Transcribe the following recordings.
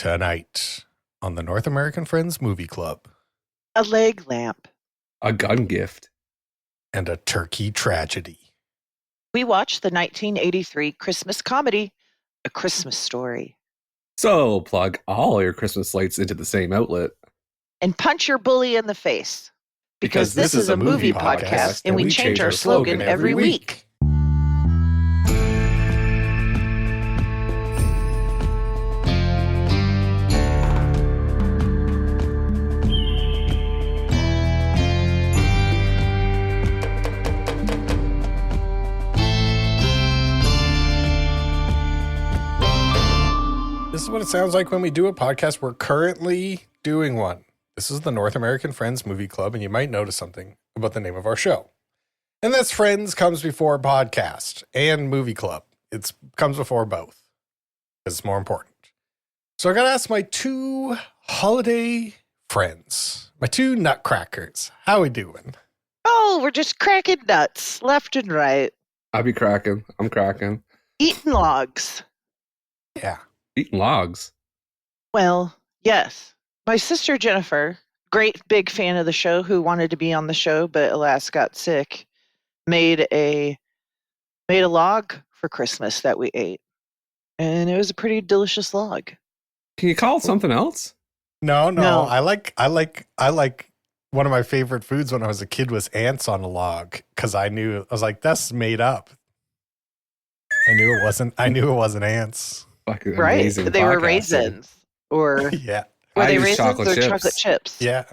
Tonight on the North American Friends Movie Club. A leg lamp. A gun gift. And a turkey tragedy. We watched the 1983 Christmas comedy, A Christmas Story. So plug all your Christmas lights into the same outlet. And punch your bully in the face. Because this is a movie podcast, and we change our slogan every week. This is what it sounds like when we do a podcast. We're currently doing one. This is the North American Friends Movie Club, and you might notice something about the name of our show. And that's Friends comes before podcast and movie club. It comes before both because it's more important. So I got to ask my two holiday friends, my two nutcrackers. How we doing? Oh, we're just cracking nuts left and right. I'll be cracking. I'm cracking. Eating logs. Yeah. Eating logs. Well, yes. My sister Jennifer, great big fan of the show, who wanted to be on the show, but alas got sick, made a log for Christmas that we ate. And it was a pretty delicious log. Can you call it something else? No. I like one of my favorite foods when I was a kid was ants on a log because I was like, that's made up. I knew it wasn't ants. Fucking right. They were raisins. Or yeah. Were they raisins or chocolate chips? Yeah.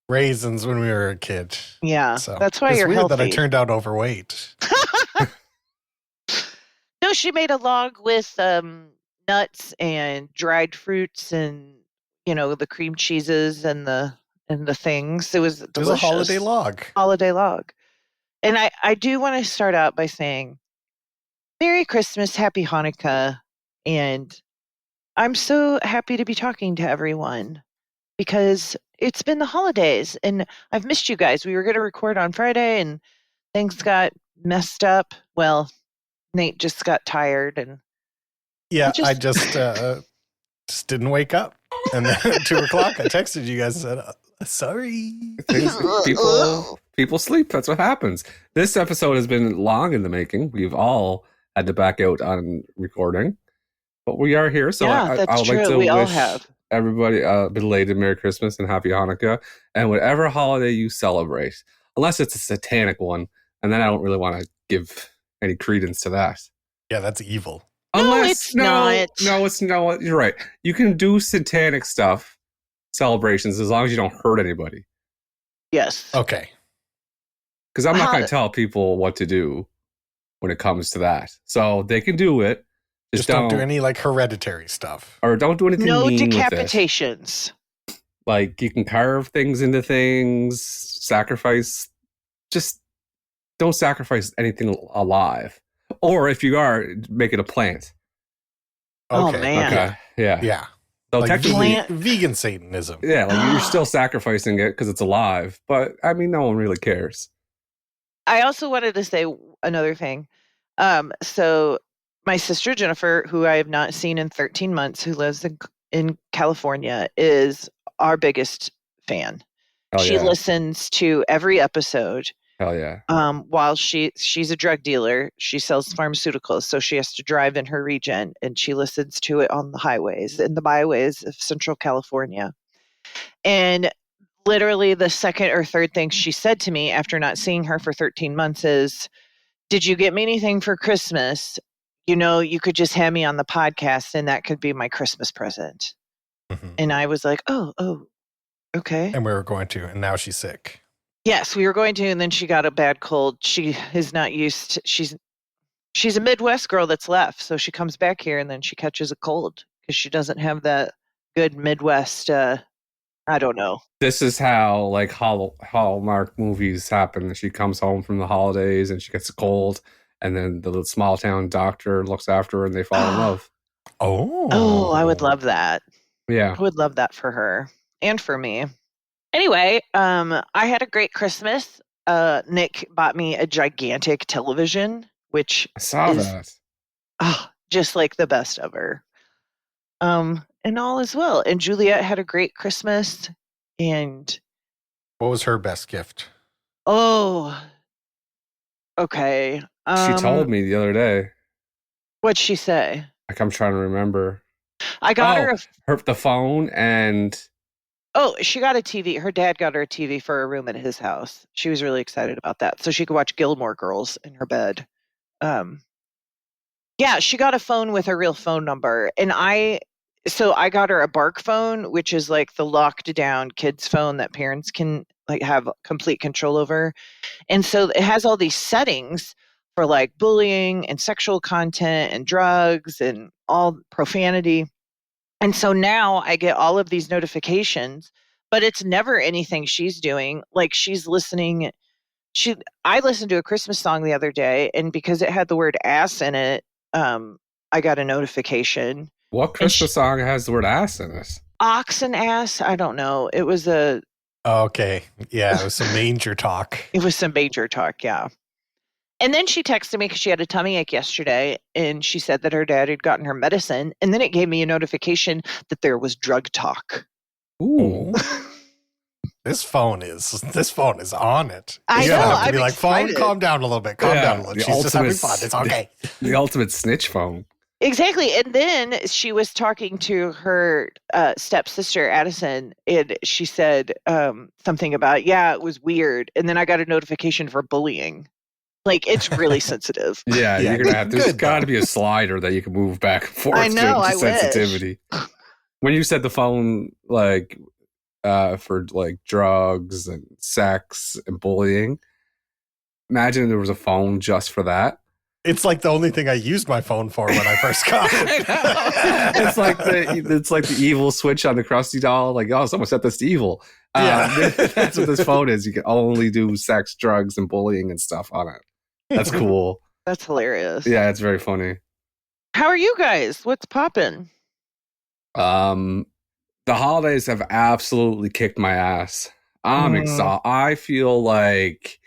Raisins when we were a kid. Yeah. So that's why it's you're weird healthy. that I turned out overweight. No, she made a log with nuts and dried fruits and, the cream cheeses and the things. It was delicious. It was a holiday log. Holiday log. And I do want to start out by saying Merry Christmas, Happy Hanukkah, and I'm so happy to be talking to everyone because it's been the holidays and I've missed you guys. We were going to record on Friday and things got messed up. Well, Nate just got tired and I just didn't wake up. And then at 2:00 I texted you guys and said, sorry. People sleep. That's what happens. This episode has been long in the making. We've all had to back out on recording. But we are here, so yeah, I would true. like to we all wish have. everybody a belated Merry Christmas and Happy Hanukkah, and whatever holiday you celebrate, unless it's a satanic one, and then I don't really want to give any credence to that. Yeah, that's evil. It's not. No, it's not. You're right. You can do satanic stuff, celebrations, as long as you don't hurt anybody. Yes. Okay. Because I'm not going to tell people what to do when it comes to that. So they can do it. Just don't do any hereditary stuff. Or don't do anything No mean decapitations. With it. You can carve things into things, sacrifice. Just don't sacrifice anything alive. Or if you are, make it a plant. Okay. Oh, man. Okay. Yeah. Yeah. So technically, vegan Satanism. Yeah, you're still sacrificing it because it's alive. But, no one really cares. I also wanted to say another thing. So my sister Jennifer, who I have not seen in 13 months, who lives in California, is our biggest fan. She listens to every episode. Hell yeah. While she's a drug dealer, she sells pharmaceuticals, so she has to drive in her region, and she listens to it on the highways and the byways of Central California. And literally the second or third thing she said to me after not seeing her for 13 months is, "Did you get me anything for Christmas? You could just have me on the podcast and that could be my Christmas present." Mm-hmm. And I was like, oh, okay. And we were going to, and now she's sick. Yes, we were going to, and then she got a bad cold. She is not used to, she's a Midwest girl that's left, so she comes back here and then she catches a cold because she doesn't have that good Midwest, I don't know. This is how Hallmark movies happen. She comes home from the holidays and she gets a cold, and then the little small town doctor looks after her and they fall in love. Oh, I would love that. Yeah. I would love that for her and for me. Anyway, I had a great Christmas. Nick bought me a gigantic television, which I saw that. just like the best ever. and all is well. And Juliet had a great Christmas. And What was her best gift? oh, okay. She told me the other day. What'd she say? Like, I'm trying to remember. I got her the phone and... Oh, she got a TV. Her dad got her a TV for a room at his house. She was really excited about that. So she could watch Gilmore Girls in her bed. Yeah, she got a phone with her real phone number. And I got her a Bark phone, which is like the locked down kids phone that parents can like have complete control over. And so it has all these settings for like bullying and sexual content and drugs and all profanity. And so now I get all of these notifications, but it's never anything she's doing. Like she's listening. I listened to a Christmas song the other day, and because it had the word ass in it, I got a notification. What Christmas song has the word ass in it? Ox and ass? I don't know. It was okay. Yeah, it was some manger talk. It was some manger talk, yeah. And then she texted me because she had a tummy ache yesterday, and she said that her dad had gotten her medicine. And then it gave me a notification that there was drug talk. Ooh. This phone is on it. I you know. have to I'm be like, excited. phone, calm down a little bit. Calm down a little. She's just having fun. It's okay. The ultimate snitch phone. Exactly. And then she was talking to her stepsister, Addison, and she said something about, yeah, it was weird. And then I got a notification for bullying. Like, it's really sensitive. Yeah, you're going to have to. There's got to be a slider that you can move back and forth I know, to sensitivity. When you said the phone, like, for like drugs and sex and bullying, imagine there was a phone just for that. It's like the only thing I used my phone for when I first got it. It's like the evil switch on the Krusty doll. Like, oh, someone set this to evil. Yeah. That's what this phone is. You can only do sex, drugs, and bullying and stuff on it. That's cool. That's hilarious. Yeah, it's very funny. How are you guys? What's poppin'? The holidays have absolutely kicked my ass. I'm exhausted. I feel like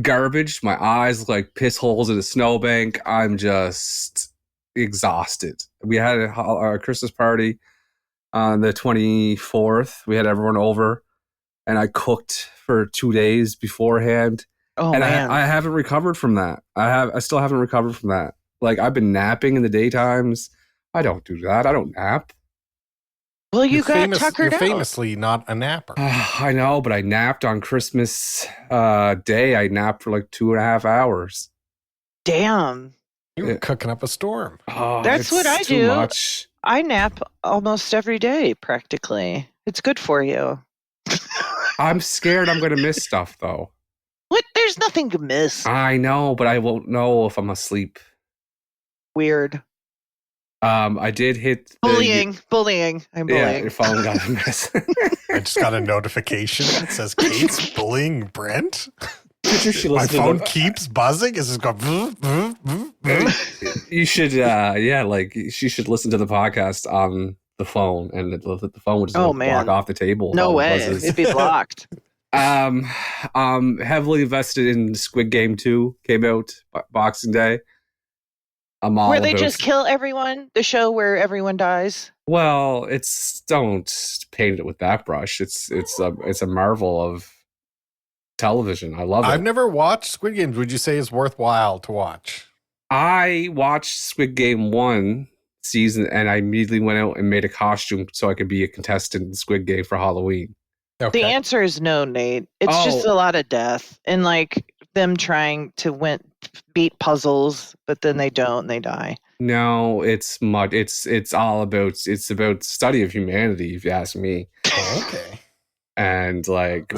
garbage. My eyes look like piss holes in a snowbank. I'm just exhausted. We had a Christmas party on the 24th. We had everyone over, and I cooked for 2 days beforehand. Oh, and man. I haven't recovered from that. I still haven't recovered from that. Like, I've been napping in the daytimes. I don't do that. I don't nap. Well, you got tuckered You're out. famously not a napper. I know, but I napped on Christmas Day. I napped for like 2.5 hours. Damn. You were cooking up a storm. Oh, That's what I too do. Much. I nap almost every day, practically. It's good for you. I'm scared I'm going to miss stuff, though. What? There's nothing to miss. I know, but I won't know if I'm asleep. Weird. I did hit Bullying. I'm bullying. Yeah, your phone got a mess. I just got a notification that says Kate's bullying Brent. My phone keeps buzzing. It's just going. You should, she should listen to the podcast on the phone, and the phone would just walk off the table. No way, it'd be blocked. Heavily invested in Squid Game 2. Came out Boxing Day. Where they just kill everyone? The show where everyone dies? Well, don't paint it with that brush. It's a marvel of television. I love it. I've never watched Squid Games. Would you say it's worthwhile to watch? I watched Squid Game 1 season, and I immediately went out and made a costume so I could be a contestant in Squid Game for Halloween. Okay. The answer is no, Nate. It's just a lot of death and like them trying to beat puzzles, but then they don't and they die. No, it's all about study of humanity, if you ask me. Oh, okay. And like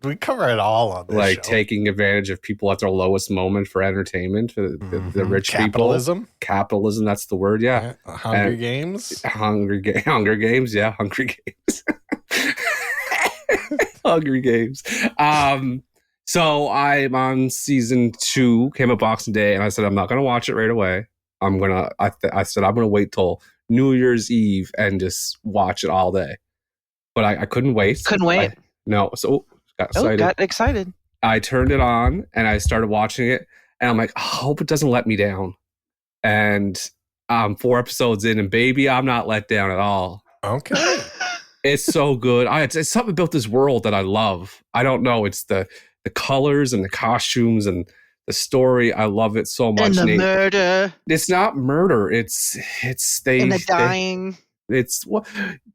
we cover it all on this like show. Taking advantage of people at their lowest moment for entertainment, for the rich Capitalism. people. Capitalism, that's the word, yeah. Hunger Games. Hunger Games, yeah, Hungry Games. Hungry Games. So I'm on season 2, came up Boxing Day, and I said I'm not gonna watch it right away. I said I'm gonna wait till New Year's Eve and just watch it all day. But I couldn't wait. So got excited. I turned it on and I started watching it, and I'm like, I hope it doesn't let me down. And I'm 4 episodes in, and baby, I'm not let down at all. Okay. It's so good. It's something about this world that I love. I don't know. It's the colors and the costumes and the story. I love it so much. And the murder. It's not murder. It's they And the dying. It's well,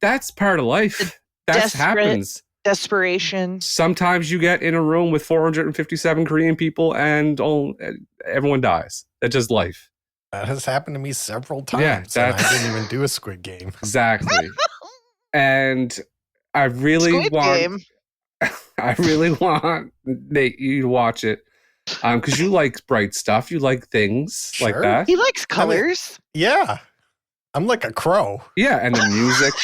that's part of life. That happens. Desperation. Sometimes you get in a room with 457 Korean people and everyone dies. That's just life. That has happened to me several times. Yeah, and I didn't even do a Squid Game. Exactly. And I really want Nate, you to watch it. Because you like bright stuff. You like things like that. He likes colors. Yeah. I'm like a crow. Yeah, and the music.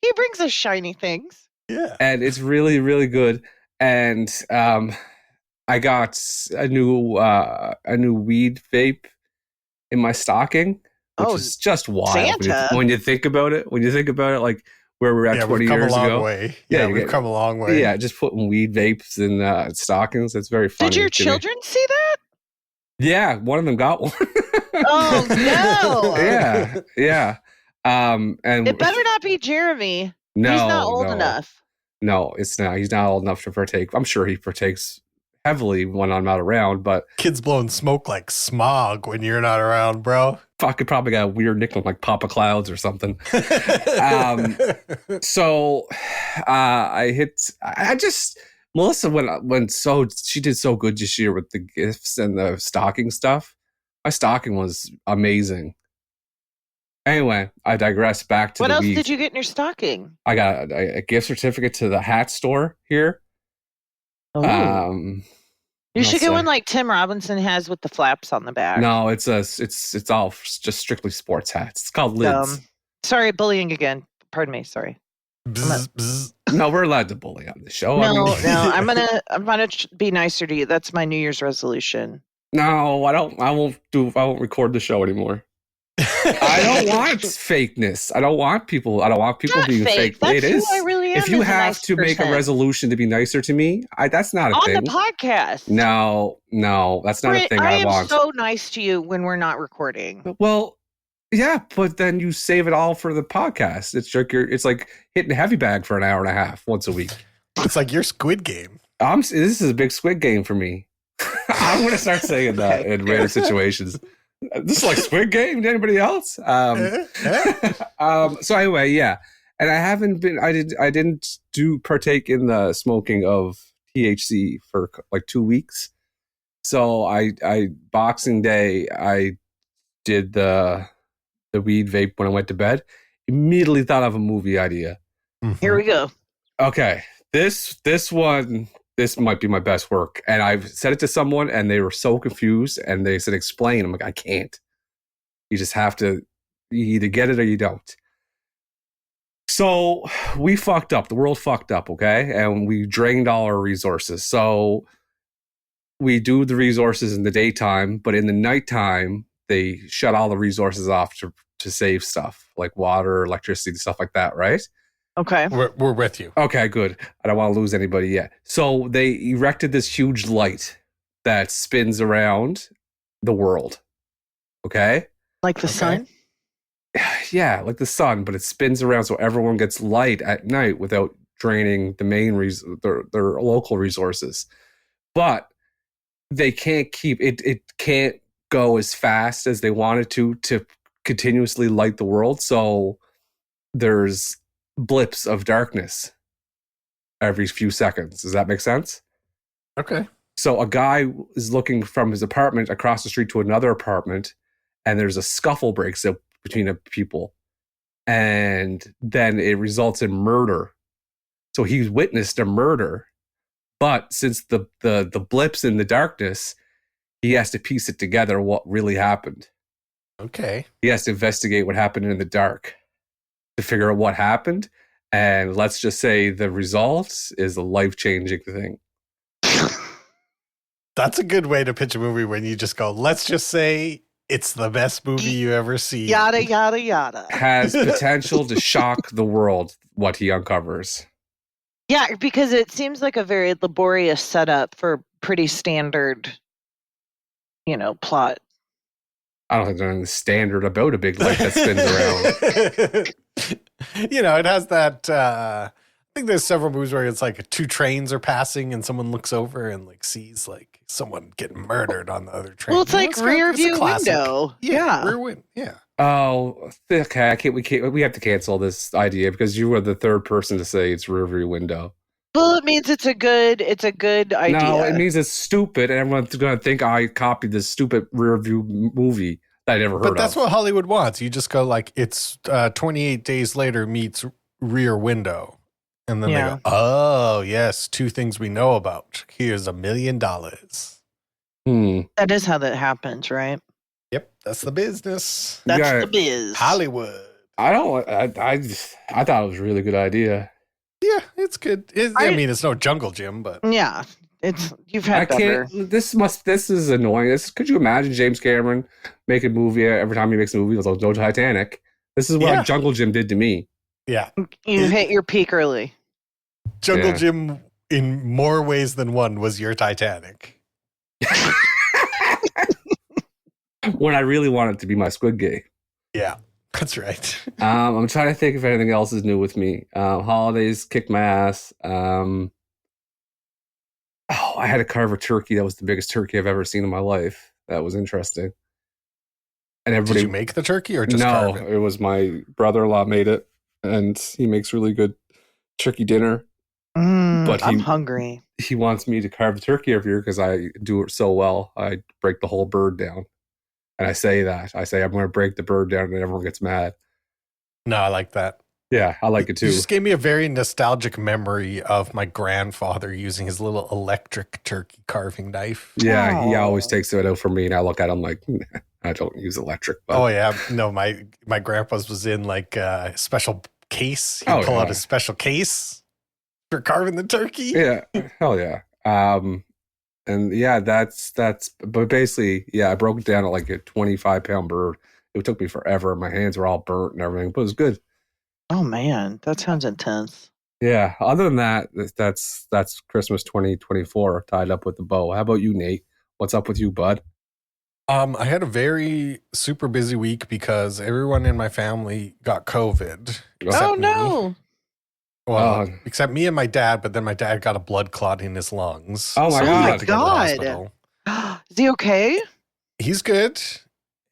He brings us shiny things. Yeah. And it's really, really good. And I got a new weed vape in my stocking, which is just wild. Santa. When you think about it, like where we're at 20 years ago. We've come a long way. Yeah, just putting weed vapes in stockings. It's very funny. Did your children see that? Yeah, one of them got one. Oh no! Yeah. And it better not be Jeremy. No, he's not old enough. No, it's not. He's not old enough to partake. I'm sure he partakes heavily when I'm not around, but kids blowing smoke like smog when you're not around, bro. Fuck, it probably got a weird nickname like Papa Clouds or something. So Melissa she did so good this year with the gifts and the stocking stuff. My stocking was amazing. Anyway, I digress back to what else did you get in your stocking? I got a gift certificate to the hat store here. Oh. You should get one like Tim Robinson has with the flaps on the back. No, it's all just strictly sports hats. It's called Lids. Sorry, bullying again. Pardon me. Sorry. Bzz, bzz. No, we're allowed to bully on the show. No. I'm gonna be nicer to you. That's my New Year's resolution. No, I won't record the show anymore. I don't want fakeness. I don't want people being fake. That's it is. Who I really am. If you have to make a resolution to be nicer to me, that's not a thing. On the podcast. No, that's not a thing I want. I am so nice to you when we're not recording. Well, yeah, but then you save it all for the podcast. It's like hitting a heavy bag for an hour and a half once a week. It's like your Squid Game. This is a big Squid Game for me. I'm going to start saying that in random situations. This is like Squid Game to anybody else. So anyway, yeah. And I didn't partake in the smoking of THC for like 2 weeks. So I Boxing Day, I did the weed vape when I went to bed. Immediately thought of a movie idea. Mm-hmm. Here we go. Okay. This might be my best work. And I've said it to someone and they were so confused and they said, explain. I'm like, I can't. You just have to, you either get it or you don't. So we fucked up. The world fucked up, okay? And we drained all our resources. So we do the resources in the daytime, but in the nighttime, they shut all the resources off to save stuff like water, electricity, stuff like that, right? Okay. We're with you. Okay, good. I don't want to lose anybody yet. So they erected this huge light that spins around the world. Okay? Like the sun? Yeah, like the sun, but it spins around so everyone gets light at night without draining the main their local resources. But they can't keep it can't go as fast as they wanted to continuously light the world. So there's blips of darkness every few seconds. Does that make sense? Okay. So a guy is looking from his apartment across the street to another apartment, and there's a scuffle breaks out between people, and then it results in murder. So he's witnessed a murder, but since the blips in the darkness, he has to piece it together what really happened. Okay. He has to investigate what happened in the dark to figure out what happened. And let's just say the result is a life-changing thing. That's a good way to pitch a movie when you just go, let's just say it's the best movie you ever see. Yada, yada, yada. Has potential to shock the world, what he uncovers. Yeah, because it seems like a very laborious setup for pretty standard, plot. I don't think there's anything standard about a big light that spins around. It has that. I think there's several movies where it's like two trains are passing and someone looks over and like sees like someone getting murdered on the other train. Well, it's like rear view window. Yeah. Rear window. Yeah. Oh, okay. We have to cancel this idea because you were the third person to say it's rear view window. Well, it means it's a good idea. No, it means it's stupid, and everyone's going to think I copied this stupid rear view movie that I never heard of. But that's what Hollywood wants. You just go like, it's 28 Days Later meets Rear Window. And then they go, oh, yes, two things we know about. Here's $1 million. That is how that happens, right? Yep, that's the business. That's the biz. Hollywood. I thought it was a really good idea. Yeah, it's good. I mean, it's no Jungle Gym, but yeah, you've had better. This is annoying. Could you imagine James Cameron make a movie every time he makes a movie? It was like, no Titanic. This is what Jungle Gym did to me. Yeah, you hit your peak early. Jungle Gym, in more ways than one, was your Titanic. When I really wanted it to be my Squid Game. Yeah. That's right. I'm trying to think if anything else is new with me. Holidays kicked my ass. I had to carve a turkey. That was the biggest turkey I've ever seen in my life. That was interesting. And everybody, did you make the turkey or just carve it? No, it was my brother-in-law made it, and he makes really good turkey dinner. But I'm hungry. He wants me to carve the turkey every year because I do it so well. I break the whole bird down. And I say I'm going to break the bird down, and everyone gets mad. No, I like that. Yeah, I like it too. You just gave me a very nostalgic memory of my grandfather using his little electric turkey carving knife. Yeah, He always takes it out for me, and I look at him like, I don't use electric. But. Oh yeah, no, my grandpa's was in like a special case. He'd pull out a special case for carving the turkey. Yeah, hell yeah. And yeah, that's, but basically, I broke it down at like a 25-pound bird. It took me forever. My hands were all burnt and everything, but it was good. Oh man, that sounds intense. Yeah. Other than that, that's Christmas 2024 tied up with the bow. How about you, Nate? What's up with you, bud? I had a very super busy week because everyone in my family got COVID. Oh no. Well, except me and my dad, but then my dad got a blood clot in his lungs. Oh my God. Is he okay? He's good.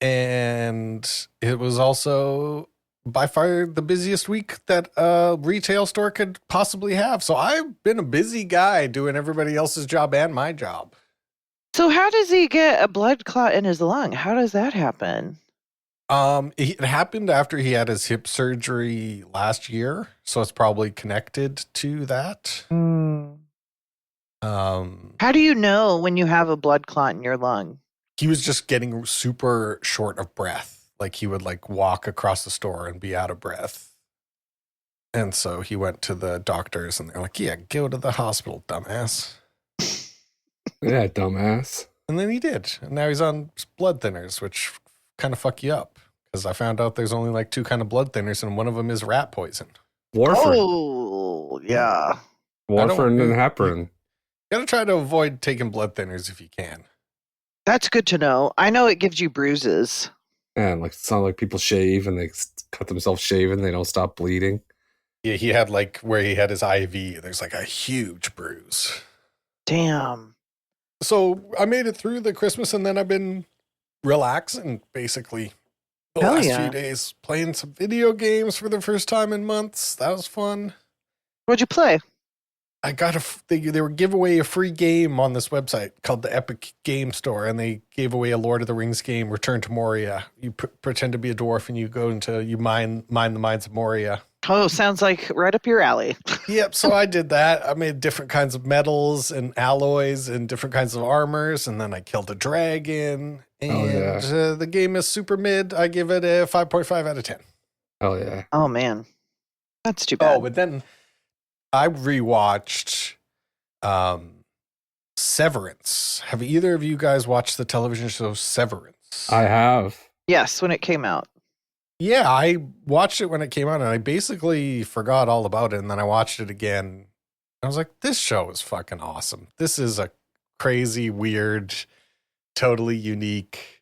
And it was also by far the busiest week that a retail store could possibly have. So I've been a busy guy doing everybody else's job and my job. So how does he get a blood clot in his lung? How does that happen? It happened after he had his hip surgery last year, so it's probably connected to that. How do you know when you have a blood clot in your lung? He was just getting super short of breath. Like he would like walk across the store and be out of breath. And so he went to the doctors and they're like, yeah, go to the hospital, dumbass. Yeah, dumbass. And then he did. And now he's on blood thinners, which kind of fuck you up. Because I found out there's only like two kind of blood thinners, and one of them is rat poison. Warfarin. Oh, yeah. Warfarin and heparin. You gotta try to avoid taking blood thinners if you can. That's good to know. I know it gives you bruises. And like it's not like people shave and they cut themselves shaving, they don't stop bleeding. Yeah, he had like where he had his IV, there's like a huge bruise. Damn. So I made it through the Christmas, and then I've been relaxing basically the last few days, playing some video games for the first time in months. That was fun. What'd you play? I got they were give away a free game on this website called the Epic Game Store, and they gave away a Lord of the Rings game, Return to Moria. You pretend to be a dwarf and you go you mine the mines of Moria. Oh, sounds like right up your alley. Yep, so I did that. I made different kinds of metals and alloys and different kinds of armors, and then I killed a dragon. And the game is super mid. I give it a 5.5 out of 10. Oh, yeah. Oh, man. That's too bad. Oh, but then I rewatched Severance. Have either of you guys watched the television show Severance? I have. Yes, when it came out. Yeah, I watched it when it came out, and I basically forgot all about it, and then I watched it again. I was like, this show is fucking awesome. This is a crazy, weird, totally unique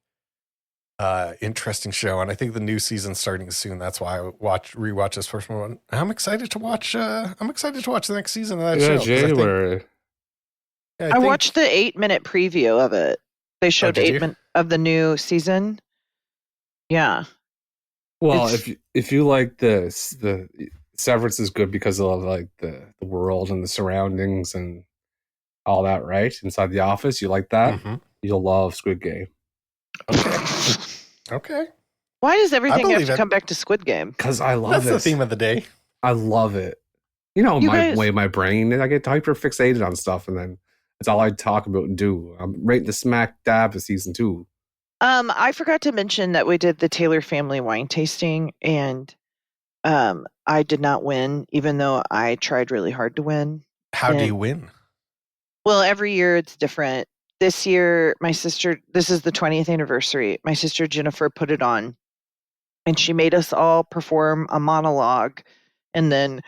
Interesting show, and I think the new season's starting soon. That's why I rewatch this first one. I'm excited to watch. I'm excited to watch the next season of that show. January. I watched the 8-minute preview of it. They showed 8 minutes of the new season. Yeah. Well, if you like the Severance is good because of like the world and the surroundings and all that, right? Inside the office, you like that? Mm-hmm. You'll love Squid Game. Okay. Why does everything have to come back to Squid Game? Because I love it. That's the theme of the day. I love it. My brain, I get hyper fixated on stuff, and then it's all I talk about and do. I'm right in the smack dab of season 2. I forgot to mention that we did the Taylor family wine tasting, and I did not win, even though I tried really hard to win. How do you win? Well, every year it's different. This year, this is the 20th anniversary. My sister Jennifer put it on, and she made us all perform a monologue, and then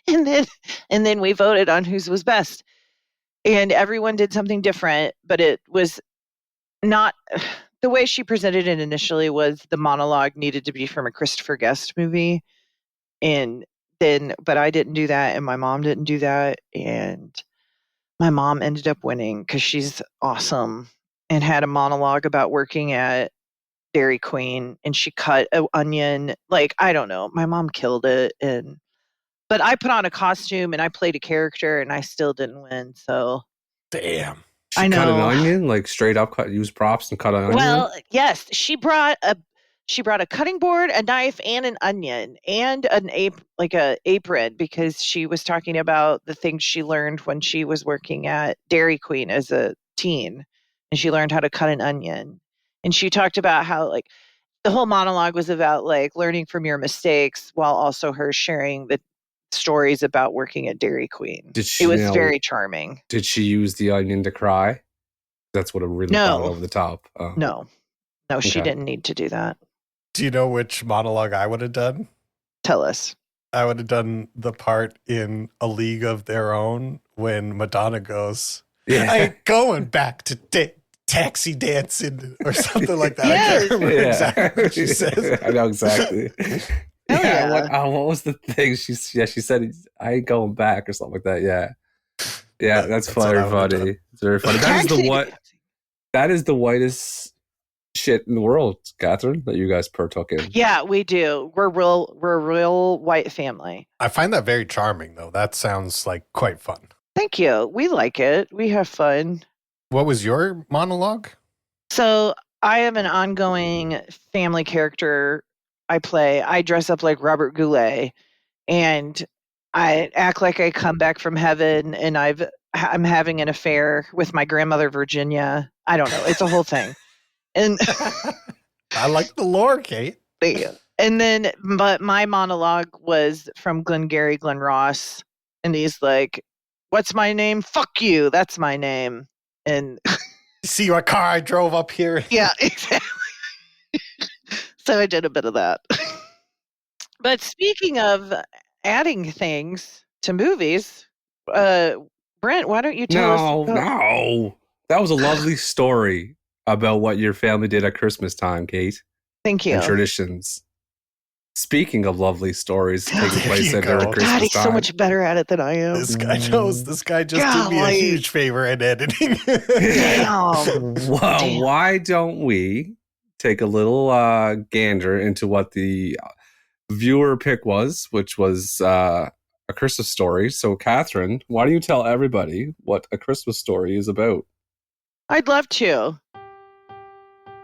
and then we voted on whose was best. And everyone did something different, but it was not the way she presented it initially. Was the monologue needed to be from a Christopher Guest movie, but I didn't do that, and my mom didn't do that, and my mom ended up winning because she's awesome and had a monologue about working at Dairy Queen, and she cut an onion. Like, I don't know. My mom killed it. But I put on a costume and I played a character and I still didn't win. So damn. She I know. Cut an onion, like straight up use props and cut an onion? Well, yes. She brought a cutting board, a knife, and an onion, and an apron, because she was talking about the things she learned when she was working at Dairy Queen as a teen, and she learned how to cut an onion. And she talked about how like the whole monologue was about like learning from your mistakes, while also her sharing the stories about working at Dairy Queen. It was very charming. Did she use the onion to cry? That's what really brought it over the top. Oh. No, okay. She didn't need to do that. Do you know which monologue I would have done? Tell us. I would have done the part in A League of Their Own when Madonna goes, I ain't going back to taxi dancing or something like that. Yes. I can't remember exactly what she says. I know exactly. What was the thing? She said, I ain't going back or something like that. Yeah, that's very funny. It's very funny. That is the whitest shit in the world, Catherine, that you guys partook in. Yeah, we do. We're a real white family. I find that very charming, though. That sounds like quite fun. Thank you. We like it. We have fun. What was your monologue? So I have an ongoing family character I play. I dress up like Robert Goulet, and I act like I come back from heaven, and I'm having an affair with my grandmother Virginia. I don't know. It's a whole thing. And I like the lore, Kate. And then, but my monologue was from Glengarry Glen Ross, and he's like, "What's my name? Fuck you. That's my name." And see what car I drove up here? Yeah, exactly. So I did a bit of that. But speaking of adding things to movies, Brent, why don't you tell us? No. That was a lovely story about what your family did at Christmas time, Kate. Thank you. And traditions. Speaking of lovely stories taking place at Christmas God, he's time. so much better at it than I am. This guy knows. This guy just did me a huge favor in editing. Damn. Well, why don't we take a little gander into what the viewer pick was, which was A Christmas Story. So, Catherine, why don't you tell everybody what A Christmas Story is about? I'd love to.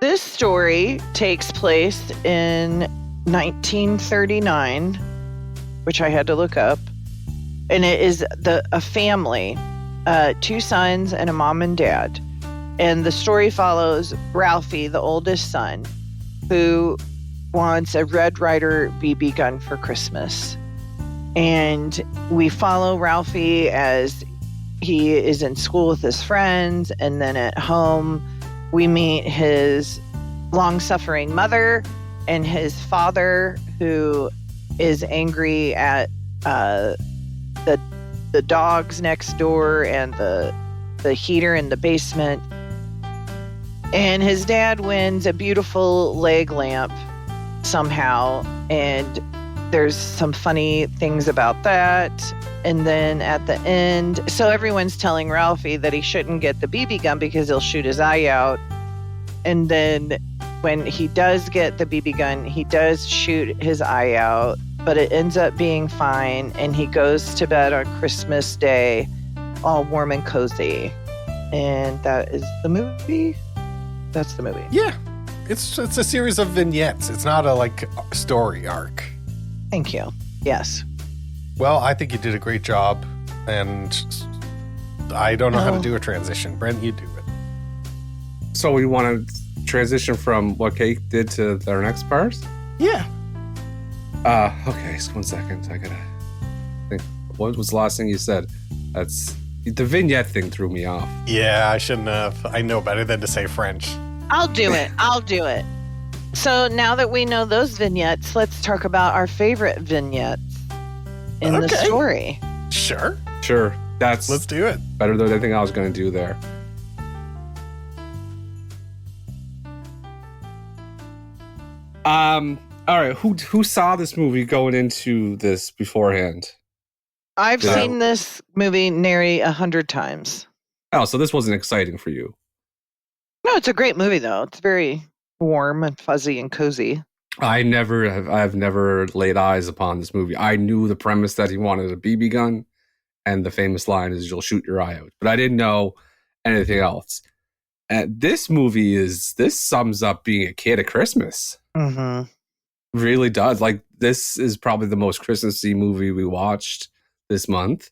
This story takes place in 1939, which I had to look up, and it is a family, 2 sons and a mom and dad, and the story follows Ralphie, the oldest son, who wants a Red Ryder BB gun for Christmas, and we follow Ralphie as he is in school with his friends, and then at home we meet his long-suffering mother and his father, who is angry at the dogs next door and the heater in the basement. And his dad wins a beautiful leg lamp somehow. And there's some funny things about that. And then at the end, so everyone's telling Ralphie that he shouldn't get the BB gun because he'll shoot his eye out. And then when he does get the BB gun, he does shoot his eye out, but it ends up being fine. And he goes to bed on Christmas Day, all warm and cozy. And that is the movie. That's the movie. Yeah. It's a series of vignettes. It's not a story arc. Thank you. Yes. Well, I think you did a great job, and I don't know how to do a transition. Brent, you do it. So we want to transition from what Kate did to our next part? Yeah. Okay, just 1 second. I gotta think. What was the last thing you said? That's the vignette thing threw me off. Yeah, I shouldn't have. I know better than to say French. I'll do it. So now that we know those vignettes, let's talk about our favorite vignettes in the story. Sure. Let's do it. Better than anything I was going to do there. All right. Who saw this movie going into this beforehand? I've seen this movie nary 100 times. Oh, so this wasn't exciting for you? No, it's a great movie though. It's very warm and fuzzy and cozy. I've never laid eyes upon this movie. I knew the premise that he wanted a BB gun, and the famous line is "You'll shoot your eye out," but I didn't know anything else. And this movie sums up being a kid at Christmas. Mm-hmm. Really does. Like, this is probably the most Christmassy movie we watched this month,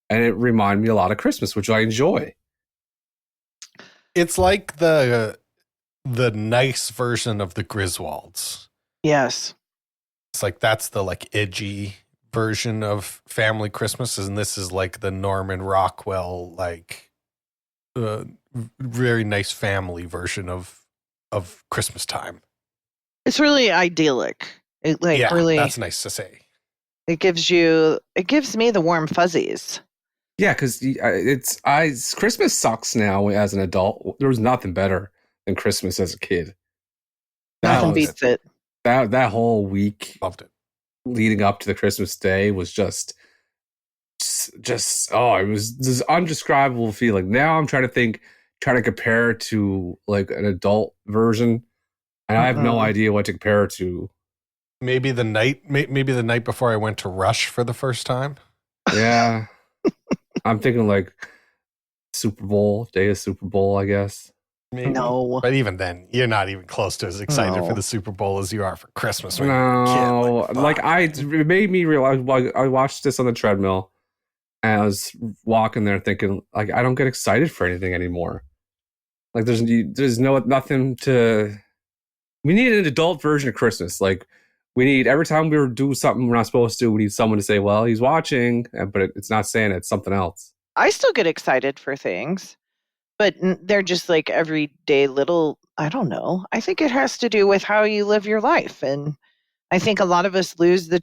and it reminded me a lot of Christmas, which I enjoy. It's like the nice version of the Griswolds. Yes. It's like that's the edgy version of family Christmas, and this is like the Norman Rockwell very nice family version of Christmas time. It's really idyllic. Really, that's nice to say. It gives me the warm fuzzies. Yeah, because Christmas sucks now as an adult. There was nothing better than Christmas as a kid. Nothing beats it. That whole week, loved it, leading up to the Christmas day was just it was this undescribable feeling. Now I'm trying to compare it to an adult version, and I have no idea what to compare it to. Maybe the night before I went to Rush for the first time. Yeah. I'm thinking Super Bowl, day of Super Bowl, I guess. Maybe. No. But even then, you're not even close to as excited for the Super Bowl as you are for Christmas. When no. You're a kid. It made me realize, I watched this on the treadmill, and I was walking there thinking, I don't get excited for anything anymore. There's nothing to... We need an adult version of Christmas. We need, every time we do something we're not supposed to, we need someone to say, well, he's watching, but it's not saying it's something else. I still get excited for things, but they're just everyday little, I don't know. I think it has to do with how you live your life. And I think a lot of us lose the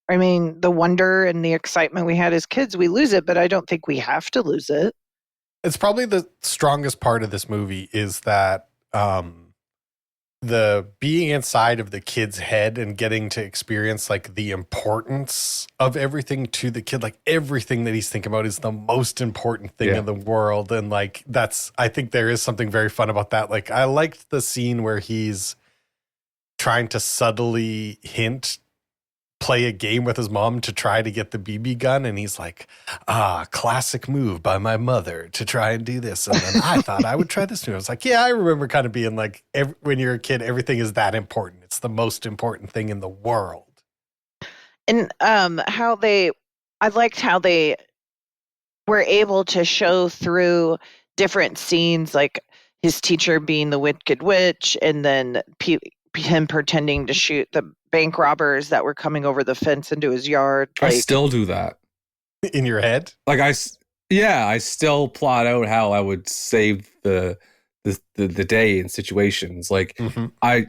the wonder and the excitement we had as kids. We lose it, but I don't think we have to lose it. It's probably the strongest part of this movie is that the being inside of the kid's head and getting to experience the importance of everything to the kid, everything that he's thinking about is the most important thing in the world. And I think there is something very fun about that. I liked the scene where he's trying to subtly play a game with his mom to try to get the BB gun. And he's like, classic move by my mother to try and do this. And then I thought I would try this too. I was like, yeah, I remember kind of being when you're a kid, everything is that important. It's the most important thing in the world. And I liked how they were able to show through different scenes, like his teacher being the wicked witch, and then him pretending to shoot the bank robbers that were coming over the fence into his yard. I still do that. In your head? I still plot out how I would save the day in situations. When I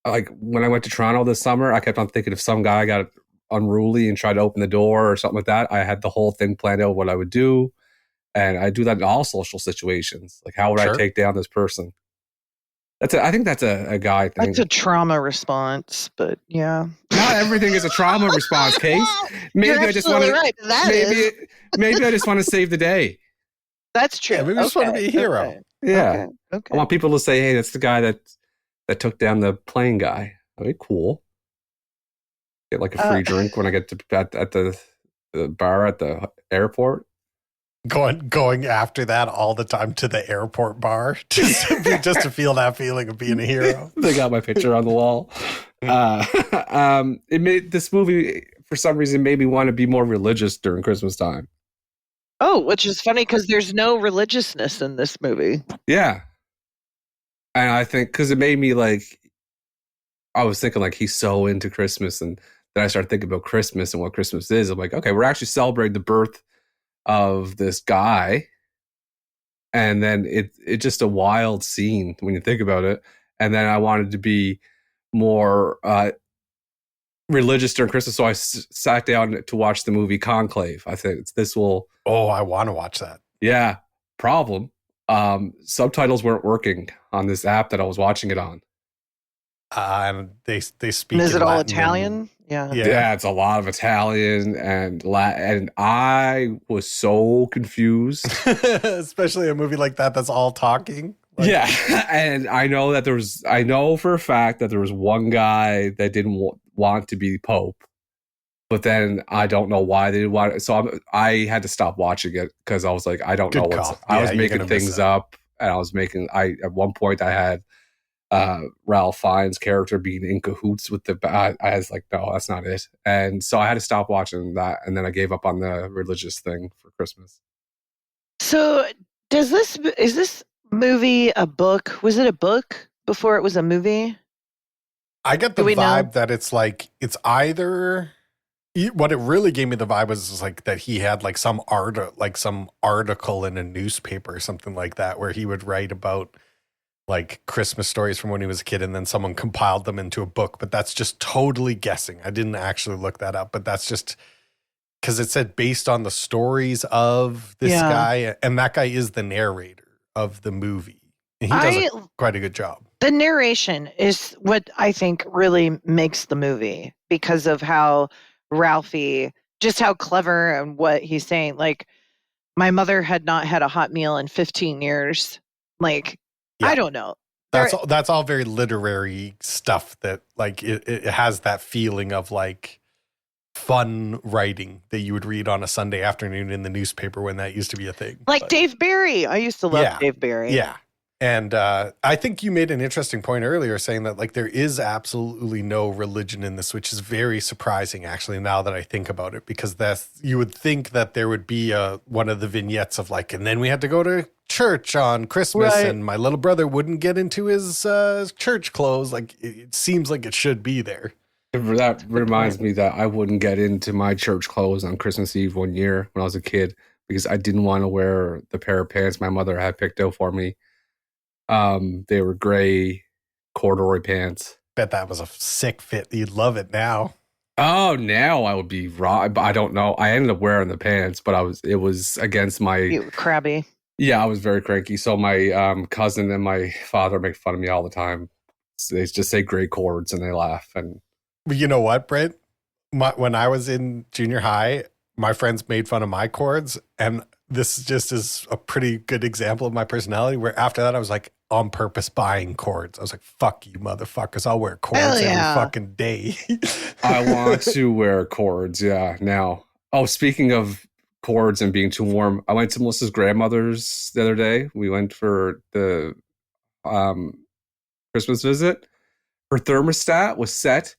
went to Toronto this summer, I kept on thinking if some guy got unruly and tried to open the door or something like that, I had the whole thing planned out what I would do. And I do that in all social situations. Like, how would I take down this person? I think that's a guy thing. That's a trauma response, but yeah. Not everything is a trauma response, Case. Maybe I just want to. Right, maybe I just want to save the day. That's true. Yeah, maybe I just want to be a hero. Okay. Yeah. Okay. I want people to say, "Hey, that's the guy that took down the plane guy." That'd be cool. Get like a free drink when I get to at the bar at the airport. Going after that all the time to the airport bar just to feel that feeling of being a hero. They got my picture on the wall. It made this movie, for some reason, made me want to be more religious during Christmas time. Oh, which is funny because there's no religiousness in this movie. Yeah. And I think because it made me like, I was thinking like he's so into Christmas, and then I started thinking about Christmas and what Christmas is. I'm like, okay, we're actually celebrating the birth of this guy, and then it's just a wild scene when you think about it. And then I wanted to be more religious during Christmas, so I sat down to watch the movie Conclave. I think this will. Oh, I want to watch that. Yeah. Problem. Subtitles weren't working on this app that I was watching it on. And they speak. And is it all Latin Italian? Yeah, it's a lot of Italian and Latin, and I was so confused. Especially a movie like that that's all talking. Yeah, and I know for a fact that there was one guy that didn't want to be Pope, but then I don't know why they didn't want it. So I had to stop watching it because I was like, I don't know what's. I was making things up, and at one point I had Ralph Fiennes' character being in cahoots with I was like, no, that's not it. And so I had to stop watching that, and then I gave up on the religious thing for Christmas. So is this movie a book? Was it a book before it was a movie? I get the vibe that it's either, what it really gave me the vibe was like that he had like some article in a newspaper or something like that, where he would write about like Christmas stories from when he was a kid, and then someone compiled them into a book. But that's just totally guessing. I didn't actually look that up, but that's just because it said based on the stories of this guy, and that guy is the narrator of the movie. And he does quite a good job. The narration is what I think really makes the movie, because of how Ralphie, just how clever and what he's saying. Like, my mother had not had a hot meal in 15 years. Like, yeah. I don't know. That's all very literary stuff that like it has that feeling of like fun writing that you would read on a Sunday afternoon in the newspaper when that used to be a thing. Like Dave Barry. I used to love Dave Barry. Yeah. And I think you made an interesting point earlier saying that like there is absolutely no religion in this, which is very surprising actually now that I think about it, because you would think that there would be one of the vignettes of like, and then we had to go to church on Christmas, right, and my little brother wouldn't get into his church clothes. Like it seems like it should be there. That reminds me that I wouldn't get into my church clothes on Christmas Eve one year when I was a kid because I didn't want to wear the pair of pants my mother had picked out for me. They were gray corduroy pants. Bet that was a sick fit. You'd love it now. Oh, now I would be raw. I don't know. I ended up wearing the pants, but it was against my... You were crabby. Yeah, I was very cranky. So my cousin and my father make fun of me all the time. They just say gray cords and they laugh. And you know what, Brent? When I was in junior high, my friends made fun of my cords, and this just is a pretty good example of my personality, where after that I was like on purpose buying cords. I was like, fuck you motherfuckers, I'll wear cords every fucking day. I want to wear cords, yeah, now. Oh, speaking of cords and being too warm, I went to Melissa's grandmother's the other day. We went for the Christmas visit. Her thermostat was set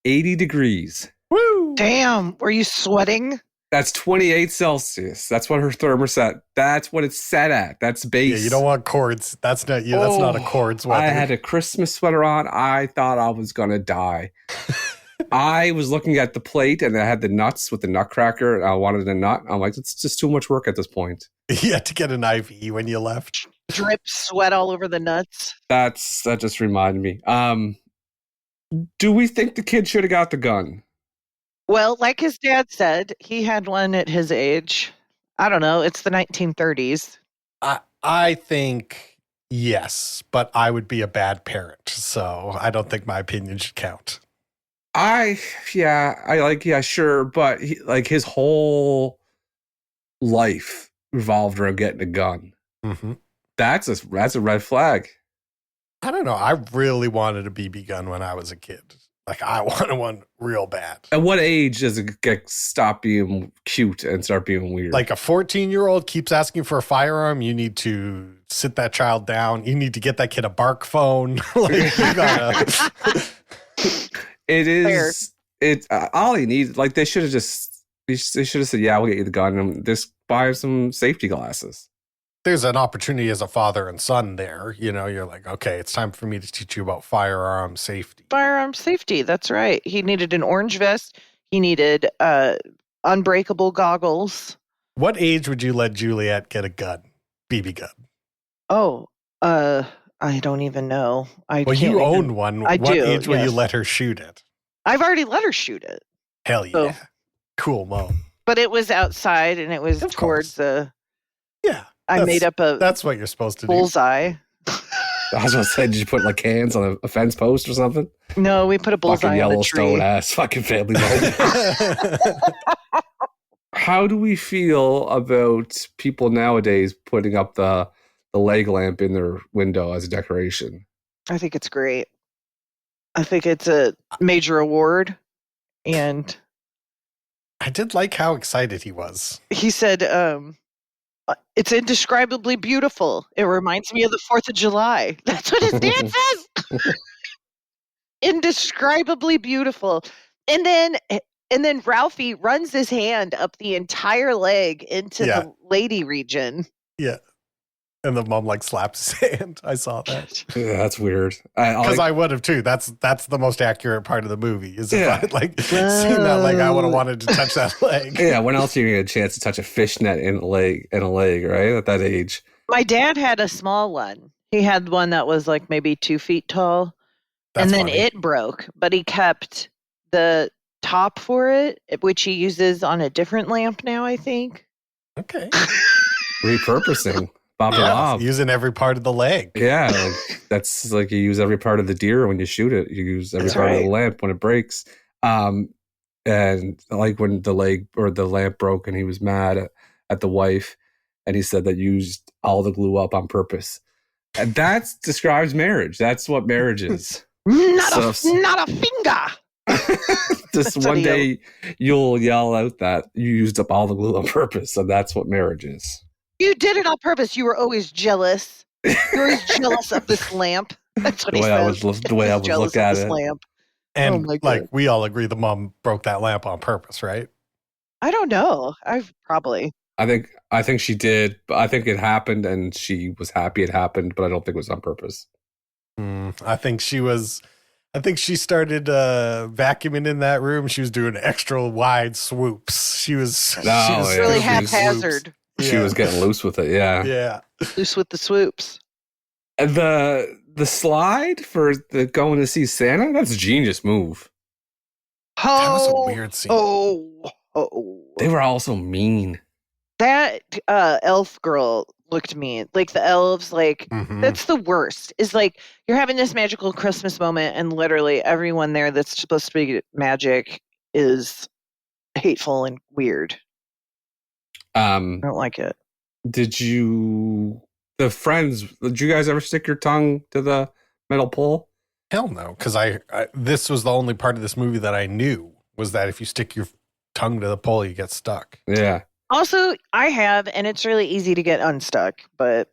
80 degrees. Woo! Damn, were you sweating? That's 28 Celsius. That's what her thermostat, that's what it's set at. That's base. Yeah, you don't want cords. That's not you. That's not a cord sweater. I had a Christmas sweater on. I thought I was going to die. I was looking at the plate and I had the nuts with the nutcracker. And I wanted a nut. I'm like, it's just too much work at this point. You had to get an IV when you left. Drip sweat all over the nuts. That just reminded me. Do we think the kid should have got the gun? Well, like his dad said, he had one at his age. I don't know. It's the 1930s. I think yes, but I would be a bad parent, so I don't think my opinion should count. Sure, but his whole life revolved around getting a gun. Mm-hmm. That's a red flag. I don't know. I really wanted a BB gun when I was a kid. Like, I wanted one real bad. At what age does it stop being cute and start being weird? Like, a 14-year-old keeps asking for a firearm, you need to sit that child down. You need to get that kid a bark phone. Like, you gotta... It is. It all he needs. Like, they should have said, "Yeah, we'll get you the gun and just buy some safety glasses." There's an opportunity as a father and son there. You know, you're like, okay, it's time for me to teach you about firearm safety. Firearm safety. That's right. He needed an orange vest. He needed unbreakable goggles. What age would you let Juliet get a gun, BB gun? Oh, I don't even know. Well, you own one. I what do, age will yes. you let her shoot it? I've already let her shoot it. Hell yeah. So, cool, Mom. but it was outside and it was towards the... Yeah. I made up That's what you're supposed to bullseye. do. I was going to say, did you put like hands on a fence post or something? No, we put a bullseye fucking on the Yellowstone tree. ass fucking family moment. How do we feel about people nowadays putting up the leg lamp in their window as a decoration? I think it's great. I think it's a major award. And I did like how excited he was. He said, it's indescribably beautiful. It reminds me of the 4th of July. That's what his dad says. Indescribably beautiful. And then Ralphie runs his hand up the entire leg into the lady region. Yeah. And the mom like slaps his hand. I saw that. Yeah, that's weird. Because I would have too. That's the most accurate part of the movie. Is if I like seen that leg, I would have wanted to touch that leg. Yeah, when else are you gonna get a chance to touch a fishnet in a leg, right? At that age. My dad had a small one. He had one that was like maybe 2 feet tall. That's and then funny. It broke, but he kept the top for it, which he uses on a different lamp now, I think. Okay. Repurposing. Robb. Using every part of the leg. Yeah, that's like you use every part of the deer when you shoot it. You use every part of the lamp when it breaks. And like when the leg or the lamp broke and he was mad at the wife and he said that you used all the glue up on purpose. And that describes marriage. That's what marriage is. Not a finger. Just one day you'll yell out that you used up all the glue on purpose. So that's what marriage is. You did it on purpose. You were always jealous. You're always jealous of this lamp. That's what he said. The way I would look at it. Lamp. And we all agree the mom broke that lamp on purpose, right? I don't know. I've probably. I think she did. But I think it happened and she was happy it happened, but I don't think it was on purpose. I think she started vacuuming in that room. She was doing extra wide swoops. She was really haphazard. She was getting loose with it, yeah. Yeah. Loose with the swoops. And the slide for the going to see Santa, that's a genius move. That was a weird scene. They were all so mean. That elf girl looked mean. Like the elves, like that's the worst. Is like you're having this magical Christmas moment and literally everyone there that's supposed to be magic is hateful and weird. I don't like it. Did you guys ever stick your tongue to the metal pole? Hell no, because this was the only part of this movie that I knew was that if you stick your tongue to the pole, you get stuck. Yeah. Also, I have, and it's really easy to get unstuck, but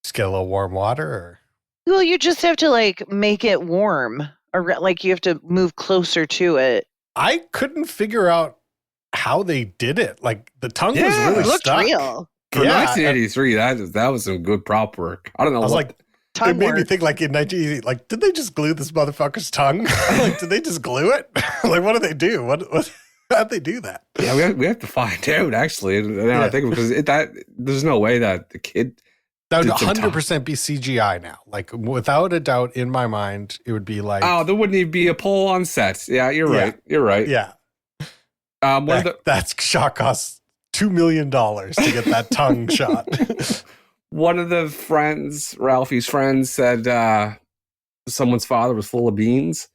just get a little warm water, or well, you just have to like make it warm, or like you have to move closer to it. I couldn't figure out how they did it. Like the tongue was really it looked stuck. Real. For 1983, that was some good prop work. I don't know. I was like, it made me think like in 1980, like, did they just glue this motherfucker's tongue? Like, did they just glue it? Like, what did they do? How'd they do that? Yeah, we have to find out actually. I think because there's no way that the kid that would 100% be CGI now. Like without a doubt in my mind, it would be like, oh, there wouldn't even be a pole on set. Yeah, you're right. You're right. Yeah. That shot costs $2 million to get that tongue shot. One of the friends, Ralphie's friends, said someone's father was full of beans.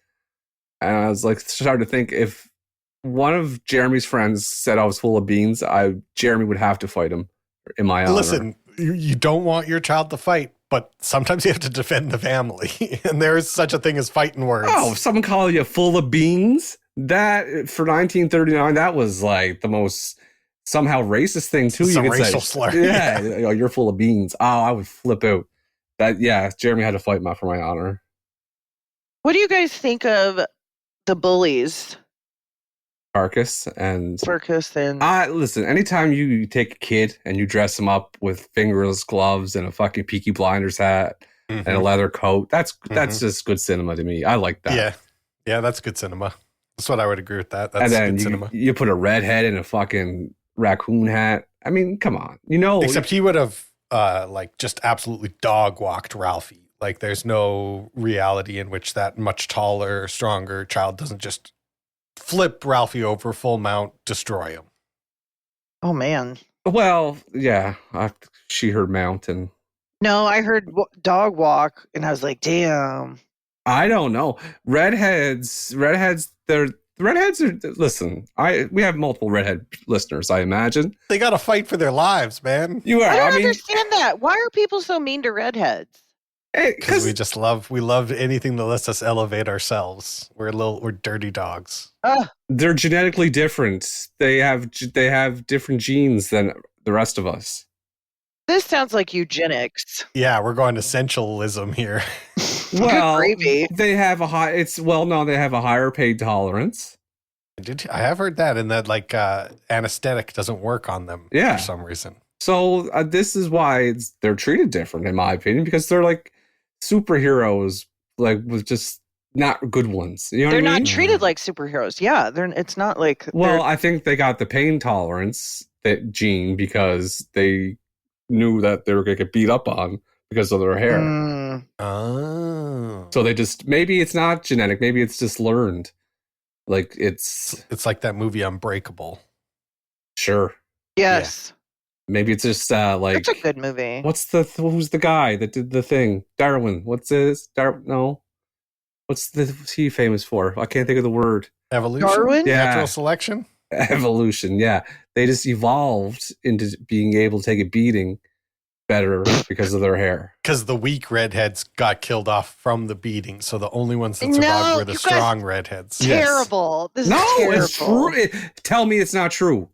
And I was like, starting to think if one of Jeremy's friends said I was full of beans, Jeremy would have to fight him in my honor. Listen, you don't want your child to fight, but sometimes you have to defend the family. And there is such a thing as fighting words. Oh, if someone called you full of beans, that for 1939, that was like the most somehow racist thing too. It's you a could racial say, slur. Yeah, you're full of beans. Oh, I would flip out. Jeremy had to fight for my honor. What do you guys think of the bullies? Carcass and Listen, anytime you take a kid and you dress him up with fingerless gloves and a fucking Peaky Blinders hat and a leather coat, that's just good cinema to me. I like that. Yeah, that's good cinema. That's what I would agree with that. That's and then good cinema. You put a redhead in a fucking raccoon hat. I mean, come on. Except he would have just absolutely dog walked Ralphie. Like there's no reality in which that much taller, stronger child doesn't just flip Ralphie over, full mount, destroy him. Oh, man. Well, yeah. She heard mount and... No, I heard dog walk, and I was like, damn. I don't know. Redheads, redheads are... Listen, we have multiple redhead listeners, I imagine. They got to fight for their lives, man. I don't understand that. Why are people so mean to redheads? Because we love anything that lets us elevate ourselves. We're dirty dogs. They're genetically different. They have different genes than the rest of us. This sounds like eugenics. Yeah, we're going essentialism here. Well, they have a higher pain tolerance. I have heard that, and that anesthetic doesn't work on them for some reason. So this is why they're treated different, in my opinion, because they're like superheroes, like with just not good ones. You know they're what I mean? Not treated like superheroes. Yeah, it's not like. Well, I think they got the pain tolerance gene because they knew that they were going to get beat up on because of their hair. Oh. So they just, maybe it's not genetic, maybe it's just learned. Like it's like that movie Unbreakable. Sure. Yes. Yeah. Maybe it's just like... It's a good movie. Who's the guy that did the thing? Darwin. What's his... No. What's he famous for? I can't think of the word. Evolution? Darwin? Yeah. Natural selection? Evolution, yeah. They just evolved into being able to take a beating better because of their hair. Because the weak redheads got killed off from the beating, so the only ones that survived were the strong redheads. Terrible. Yes. This is terrible. It's true. Tell me it's not true.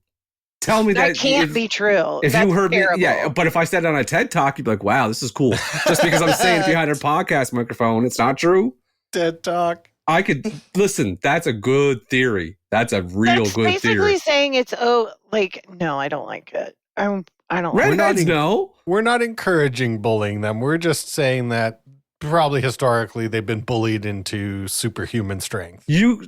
Tell me that can't be true. If That's you heard terrible. me, yeah. But if I said it on a TED Talk, you'd be like, "Wow, this is cool." Just because I'm saying it behind a podcast microphone, it's not true. TED Talk. I could listen. That's a good theory. That's a real good theory. Basically saying it's no, I don't like it. I don't. Redheads, no. We're not encouraging bullying them. We're just saying that probably historically they've been bullied into superhuman strength. You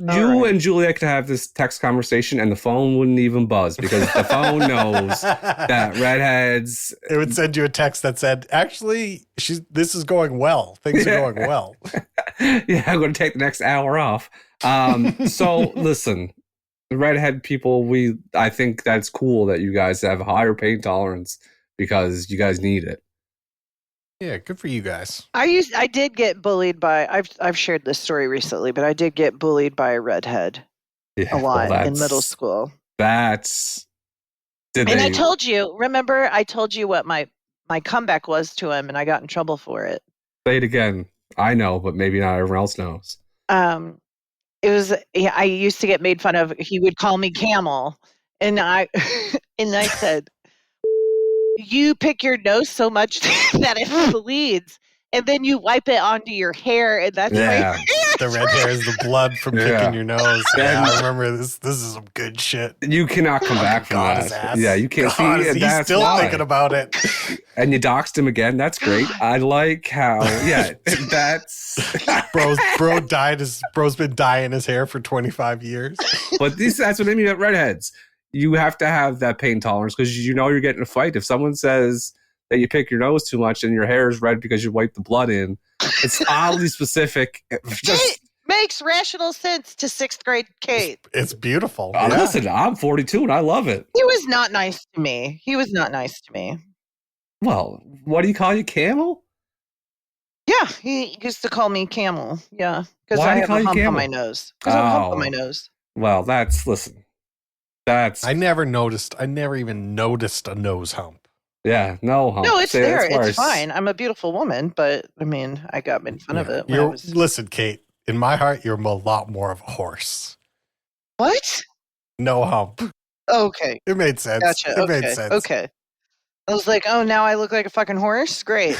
and Julia could have this text conversation and the phone wouldn't even buzz because the phone knows that redheads... It would send you a text that said, actually, this is going well. Things are going well. Yeah, I'm going to take the next hour off. So listen, the redhead people, I think that's cool that you guys have higher pain tolerance because you guys need it. Yeah, good for you guys. I did get bullied by. I've shared this story recently, but I did get bullied by a redhead a lot in middle school. I told you. Remember, I told you what my comeback was to him, and I got in trouble for it. Say it again. I know, but maybe not everyone else knows. It was. I used to get made fun of. He would call me Camel, and I said, you pick your nose so much that it bleeds, and then you wipe it onto your hair, and that's why the red hair is the blood from picking your nose. Yeah, I remember this. This is some good shit. You cannot come back from that. Yeah, you can't. He's still thinking about it. And you doxed him again. That's great. I like how. Yeah, that's bro's been dyeing his hair for 25 years. But that's what I mean about redheads. You have to have that pain tolerance because you're getting a fight. If someone says that you pick your nose too much and your hair is red because you wiped the blood in, it's oddly specific. makes rational sense to 6th grade Kate. It's beautiful. Listen, I'm 42 and I love it. He was not nice to me. Well, what do you call you, Camel? Yeah, he used to call me Camel. Yeah, because Why I do you have call a you hump on Camel? my nose. Because I have a hump on my Oh. nose. Well, that's I never even noticed a nose hump. yeah, no hump. No, it's See, there. that's where It's fine. I'm a beautiful woman, but I mean, I got made fun of it when I was. Listen, Kate, in my heart, you're a lot more of a horse. What? No hump. Okay, It made sense. gotcha. It made sense. Okay. I was like, oh, now I look like a fucking horse? Great.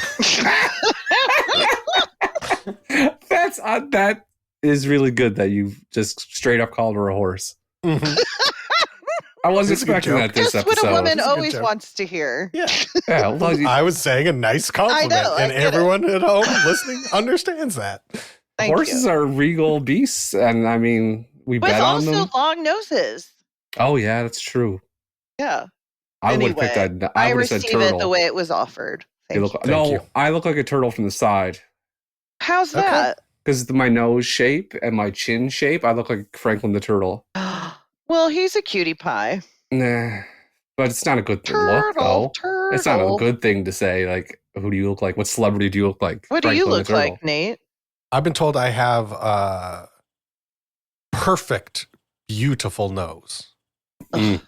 that is really good that you just straight up called her a horse. Mhm. I wasn't It's a good expecting joke. that this That's what a episode. woman It's a good always joke. wants to hear. Yeah. Yeah, well, I was saying a nice compliment, I and get it. everyone at home listening understands that. Thank horses you. are regal beasts, and I mean, we With bet on also them. long noses. Oh yeah, that's true. Yeah. I would have Anyway, picked that. I I would have said receive it turtle. the way it was offered. You Thank look, you. Thank you. I look like a turtle from the side How's Okay. that? because my nose shape and my chin shape. I look like Franklin the turtle. Well, he's a cutie pie. Nah, but it's not a good look though. Turtle. It's not a good thing to say. Like, who do you look like? What celebrity do you look like? What do you Franklin the look turtle. like, Nate? I've been told I have a perfect, beautiful nose. Mm.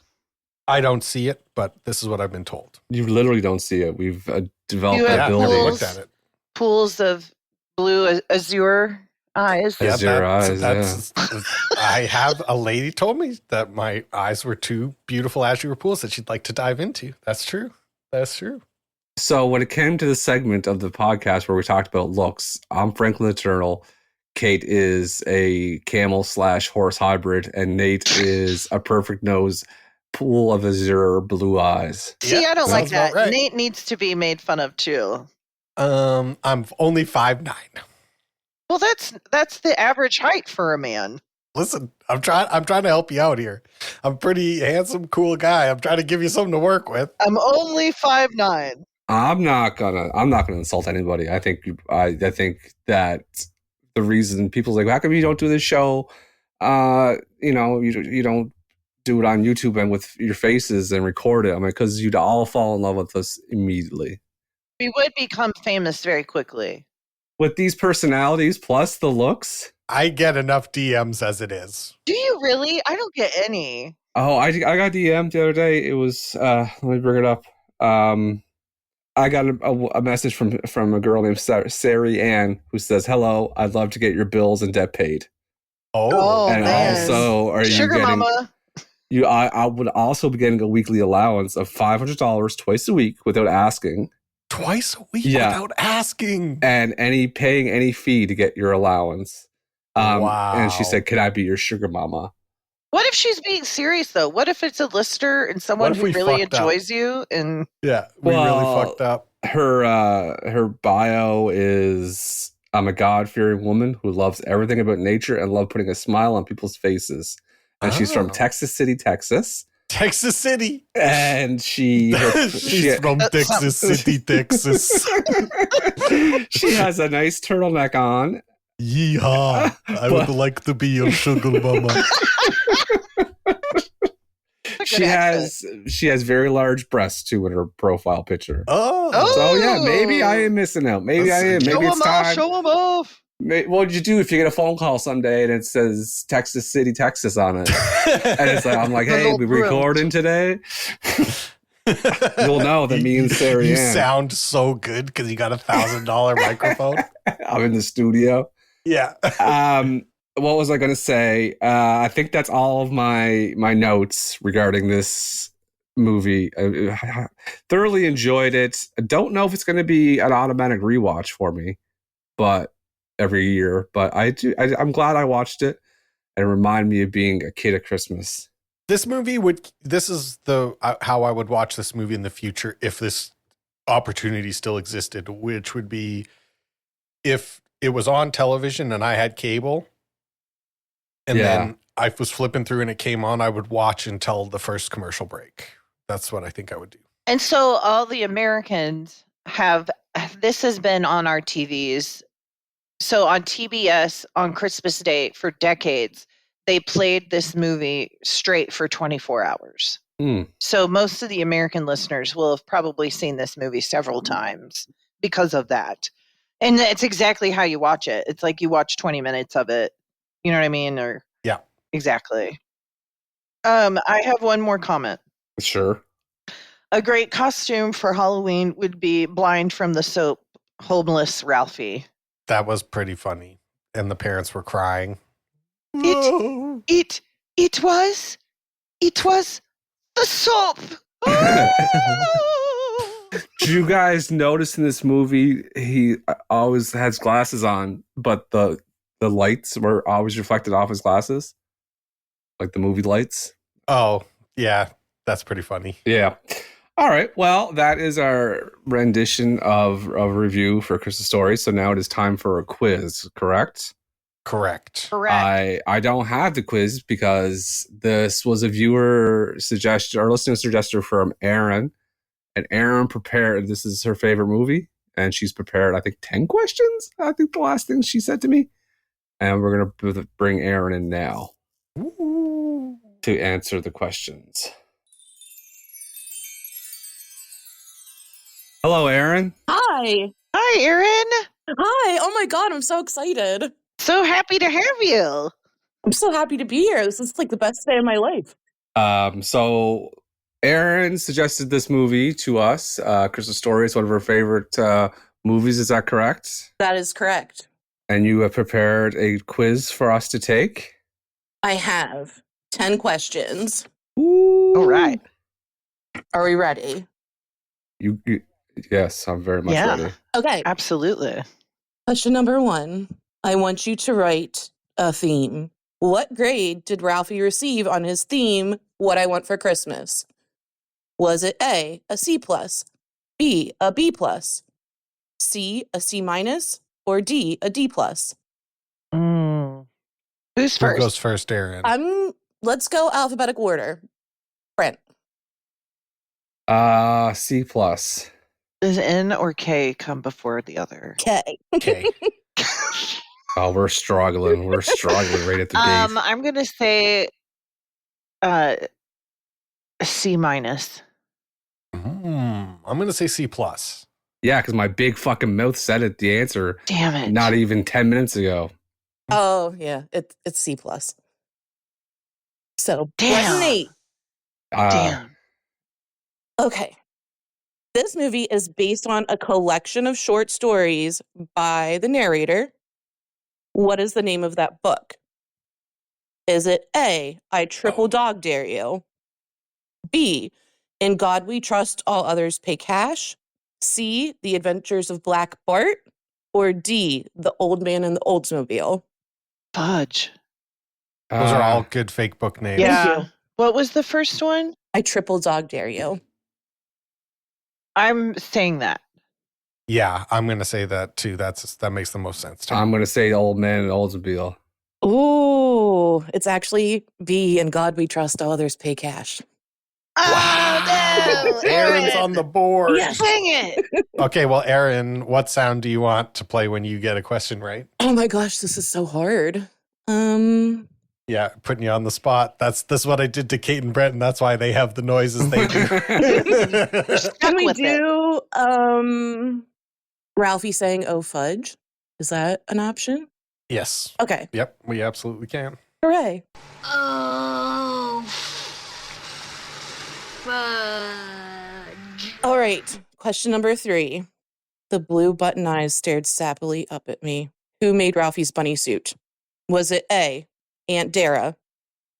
I don't see it, but this is what I've been told. You literally don't see it. We've developed You that have Yeah, I've ability. never pools. looked at it. Pools of blue azure eyes. Yeah. Azure eyes, I have a lady told me that my eyes were two beautiful azure pools that she'd like to dive into. That's true. That's true. So when it came to the segment of the podcast where we talked about looks, I'm Franklin the turtle. Kate is a camel / horse hybrid, and Nate is a perfect nose pool of azure blue eyes. See, Yeah, I don't like sounds about that. right. Nate needs to be made fun of too. I'm only 5'9". Well, that's the average height for a man. Listen, I'm trying to help you out here. I'm a pretty handsome, cool guy. I'm trying to give you something to work with. I'm only 5'9". I'm not gonna insult anybody. I think that the reason people's like, how come you don't do this show? You don't do it on YouTube and with your faces and record it. I mean, because you'd all fall in love with us immediately. We would become famous very quickly. With these personalities plus the looks. I get enough DMs as it is. Do you really? I don't get any. Oh, I got DM'd the other day. It was let me bring it up. I got a message from a girl named Sari Ann who says, "Hello, I'd love to get your bills and debt paid." Oh, and man. also, are Sugar you getting? mama. I would also be getting a weekly allowance of $500 twice a week without asking. Twice a week Yeah. without asking. And paying any fee to get your allowance. Wow. And she said, "Can I be your sugar mama?" What if she's being serious though? What if it's a lister and someone What if who we really fucked up? enjoys you? And Yeah, we really Well, fucked up. Her bio is, "I'm a God-fearing woman who loves everything about nature and love putting a smile on people's faces." And she's from Oh. Texas City, Texas. Texas City. And she's from That Texas City, Texas. she has a nice turtleneck on. Yeehaw. I would like to be your sugar mama. She has very large breasts too in her profile picture. Oh. So yeah, maybe I am missing out. Maybe I am. Maybe it's time. Show them off. What would you do if you get a phone call someday and it says Texas City, Texas on it? And it's like, I'm like, hey, we recording today? You'll know that me and Sarah You Ann, sound so good because you got $1,000 microphone. I'm in the studio. Yeah. What was I going to say? I think that's all of my notes regarding this movie. I thoroughly enjoyed it. I don't know if it's going to be an automatic rewatch for me, but every year. But I'm glad I watched it. And it reminded me of being a kid at Christmas. This is how I would watch this movie in the future if this opportunity still existed, which would be if it was on television and I had cable and then I was flipping through and it came on, I would watch until the first commercial break. That's what I think I would do. And so all the Americans this has been on our TVs So on TBS on Christmas Day for decades, they played this movie straight for 24 hours. So most of the American listeners will have probably seen this movie several times because of that. And it's exactly how you watch it. It's like you watch 20 minutes of it. You know what I mean? Or Yeah. Exactly. I have one more comment. Sure. A great costume for Halloween would be Blind from the Soap, homeless Ralphie. That was pretty funny. And the parents were crying. It was the soap. Did you guys notice in this movie he always has glasses on, but the lights were always reflected off his glasses? Like the movie lights? Oh, yeah. That's pretty funny. Yeah. All right. Well, that is our rendition of review for Christmas Story. So now it is time for a quiz, correct? Correct. I don't have the quiz because this was a viewer suggestion or listener suggestion from Aaron. And Aaron prepared, this is her favorite movie. And she's prepared, I think, 10 questions. I think the last thing she said to me. And we're going to bring Aaron in now to answer the questions. Hello, Aaron. Hi. Hi, Aaron. Hi. Oh my God, I'm so excited. So happy to have you. I'm so happy to be here. This is like the best day of my life. So Aaron suggested this movie to us. Christmas Story is one of her favorite movies. Is that correct? That is correct. And you have prepared a quiz for us to take? I have 10 questions. Ooh. All right. Are we ready? Yes, I'm very much ready. Okay. Absolutely. Question number 1. I want you to write a theme. What grade did Ralphie receive on his theme, What I Want for Christmas? Was it A, a C+, B, a B+, C, a C-, or D, a D+? Who's Who first? goes first, Aaron? Let's go alphabetical order. Brent. C+. Does N or K come before the other? K. Okay. Oh, we're struggling. We're struggling right at the gate. I'm gonna say C-. I'm going to say C+. Yeah, because my big fucking mouth said it, the answer, Damn it. not even 10 minutes ago. Oh, yeah. It's C+. So, Damn. 8. Damn. Okay. This movie is based on a collection of short stories by the narrator. What is the name of that book? Is it A, I Triple Dog Dare You? B, In God We Trust, All Others Pay Cash? C, The Adventures of Black Bart? Or D, The Old Man in the Oldsmobile? Fudge. Those are all good fake book names. Yeah. What was the first one? I Triple Dog Dare You. I'm saying that. Yeah, I'm going to say that too. That makes the most sense to me. I'm going to say Old Man and Oldsmobile. Ooh, it's actually B, In God We Trust, All Others Pay Cash. Oh, no. Aaron's on the board. Yes. Dang it. Okay, well, Aaron, what sound do you want to play when you get a question right? Oh my gosh, this is so hard. Yeah, putting you on the spot. This is what I did to Kate and Brent, and that's why they have the noises they do. Can we with do Ralphie saying "Oh fudge"? Is that an option? Yes. Okay. Yep, we absolutely can. Hooray. Oh, fudge. All right. Question number 3. The blue button eyes stared sappily up at me. Who made Ralphie's bunny suit? Was it A, Aunt Dara,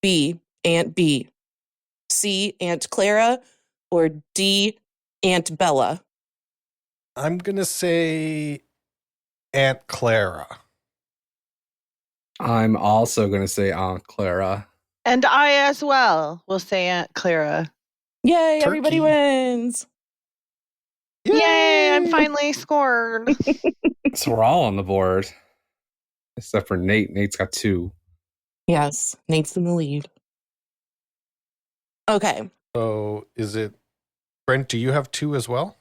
B, Aunt B, C, Aunt Clara, or D, Aunt Bella? I'm going to say Aunt Clara. I'm also going to say Aunt Clara. And I as well will say Aunt Clara. Yay, Turkey. everybody wins. Yay, I'm finally scored. So we're all on the board. Except for Nate. Nate's got 2. Yes, Nate's in the lead. Okay. So is it, Brent, do you have 2 as well?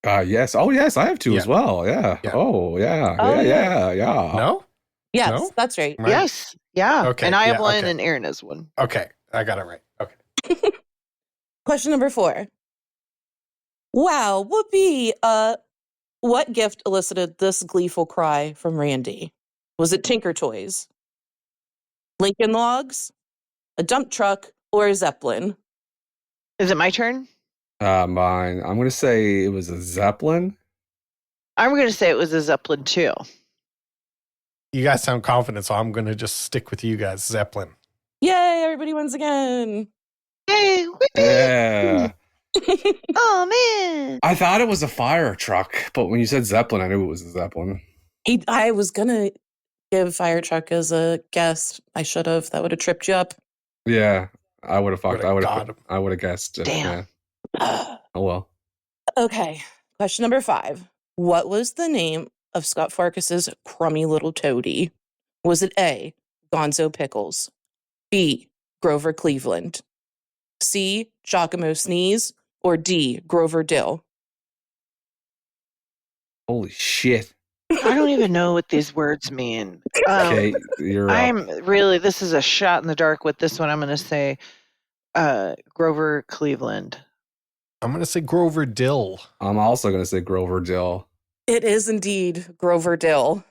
Yes. Oh, yes. I have two as well. Yeah. Yeah. Oh, yeah. Oh, yeah. No? Yes, No? that's right. Am I- Yes. Yeah. Okay, And I have yeah, one okay. and Aaron has one. Okay, I got it right. Okay. Question number 4. Wow, whoopee. What gift elicited this gleeful cry from Randy? Was it Tinker Toys, Lincoln Logs, a dump truck, or a Zeppelin? Is it my turn? Mine. I'm going to say it was a Zeppelin. I'm going to say it was a Zeppelin too. You guys sound confident, so I'm going to just stick with you guys. Zeppelin. Yay, everybody wins again. Yay. Yeah. Oh, man. I thought it was a fire truck, but when you said Zeppelin, I knew it was a Zeppelin. I was going to give fire truck as a guess. I should have. That would have tripped you up. Yeah. I would have fucked. Would've got him. I would have guessed it. Damn. Yeah. Oh, well. Okay, question number 5. What was the name of Scott Farkus's crummy little toady? Was it A, Gonzo Pickles, B, Grover Cleveland, C, Giacomo Sneeze, or D, Grover Dill? Holy shit. I don't even know what these words mean. Okay, you're up. I'm really, this is a shot in the dark with this one. I'm going to say Grover Cleveland. I'm going to say Grover Dill. I'm also going to say Grover Dill. It is indeed Grover Dill.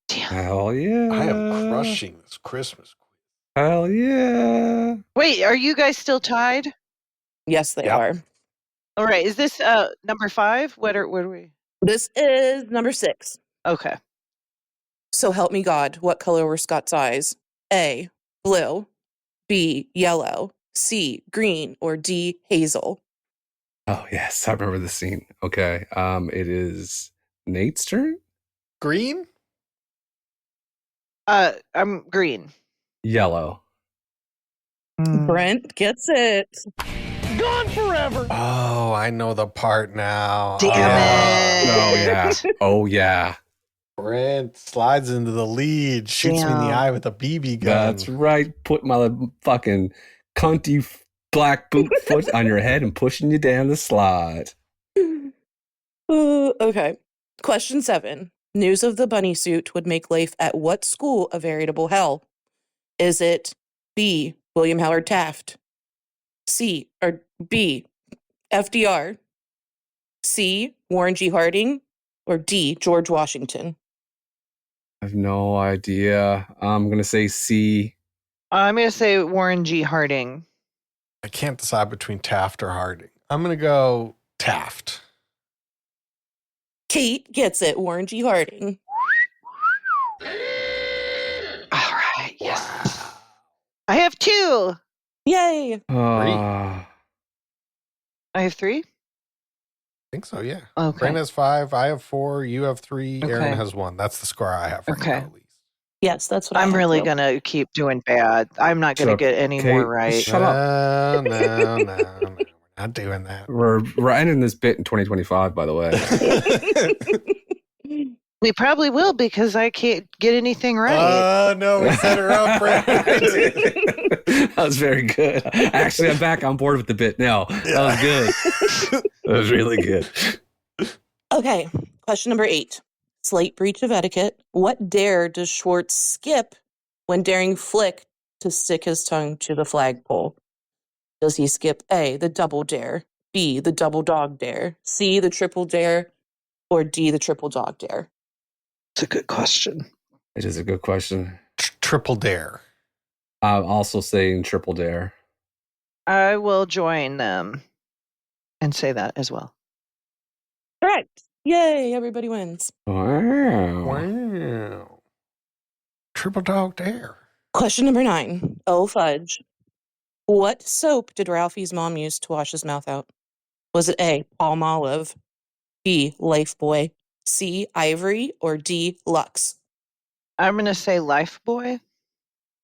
Damn. Hell yeah. I am crushing this Christmas. Hell yeah. Wait, are you guys still tied? Yes, they Yep. are. All right. Is this number 5? What are we? This is number 6. Okay. So help me God, what color were Scott's eyes? A, blue, B, yellow, C, green, or D, hazel? Oh, yes. I remember the scene. Okay. It is Nate's turn? Green? I'm green. Yellow. Brent gets it. Gone forever. Oh, I know the part now. Damn it. Oh, yeah. Oh, yeah. Brent slides into the lead, shoots me in the Damn. eye with a BB gun. That's right. Put my fucking cunty black boot foot on your head and pushing you down the slide. Okay. Question 7. News of the bunny suit would make life at what school a veritable hell? Is it B, William Howard Taft, C, or B, FDR, C, Warren G. Harding, or D, George Washington? I have no idea. I'm going to say C. I'm going to say Warren G. Harding. I can't decide between Taft or Harding. I'm going to go Taft. Kate gets it, Warren G. Harding. All right. Yes. I have 2. Yay! I have 3. I think so, yeah. Okay. Brent has 5. I have 4. You have 3. Aaron Okay. has 1. That's the score I have right Okay. now, at least. Yes, that's what I I'm have really too. going to keep doing bad. I'm not going to Shut up, get any Kate. more right. Shut up. No. We're not doing that. We're ending this bit in 2025, by the way. We probably will because I can't get anything right. No, we set her up, Brent. That was very good. Actually, I'm back on board with the bit now. That was good. That was really good. Okay, question number 8. Slight breach of etiquette. What dare does Schwartz skip when daring Flick to stick his tongue to the flagpole? Does he skip A, the double dare, B, the double dog dare, C, the triple dare, or D, the triple dog dare? It's a good question. It is a good question. Triple dare. I'm also saying triple dare. I will join them and say that as well. Correct. Yay, everybody wins. Wow. Wow. Triple dog dare. Question number 9. Oh, fudge. What soap did Ralphie's mom use to wash his mouth out? Was it A, Palmolive, B, Lifebuoy, C, Ivory, or D, Lux? I'm going to say Lifebuoy.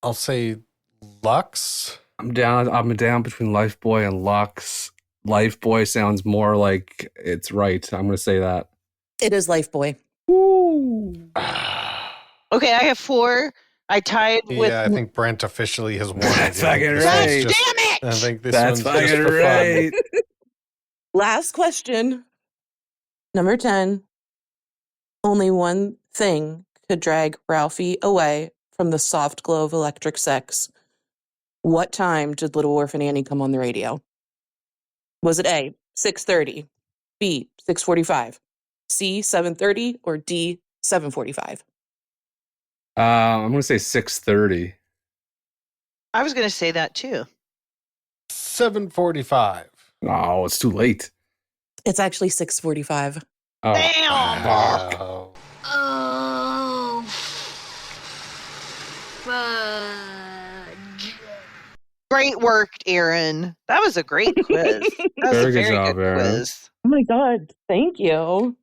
I'll say Lux. I'm down between Lifebuoy and Lux. Lifebuoy sounds more like it's right. I'm going to say that. It is Lifebuoy. Ooh. Okay, I have 4. I tied with. Yeah, I think Brent officially has won. That's again. fucking This right. one's Damn it! I think this That's one's just fucking for fun. right. Last question. Number 10. Only one thing could drag Ralphie away from the soft glow of electric sex. What time did Little Orphan Annie come on the radio? Was it A, 6:30, B, 6:45, C, 7:30, or D, 7:45? I'm going to say 6:30. I was going to say that too. 7:45. No, it's too late. It's actually 6:45. Oh, Damn! Wow. Oh, fudge. Great work, Aaron. That was a great quiz. That was Very a good very job, good Aaron. quiz. Oh my God. Thank you.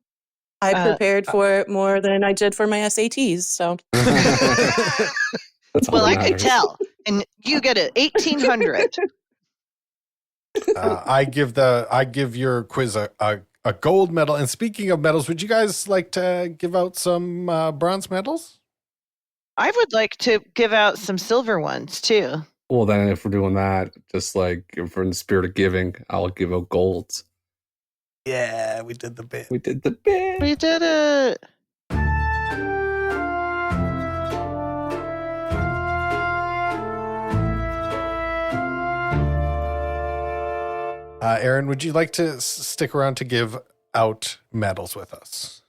I prepared for it more than I did for my SATs. So That's all Well, that I could matters. tell. And you get it, 1800. I give your quiz a gold medal. And speaking of medals, would you guys like to give out some bronze medals? I would like to give out some silver ones too. Well, then if we're doing that, just like if we're in the spirit of giving, I'll give out golds. Yeah, we did the bit. We did the bit. We did it. Aaron, would you like to stick around to give out medals with us?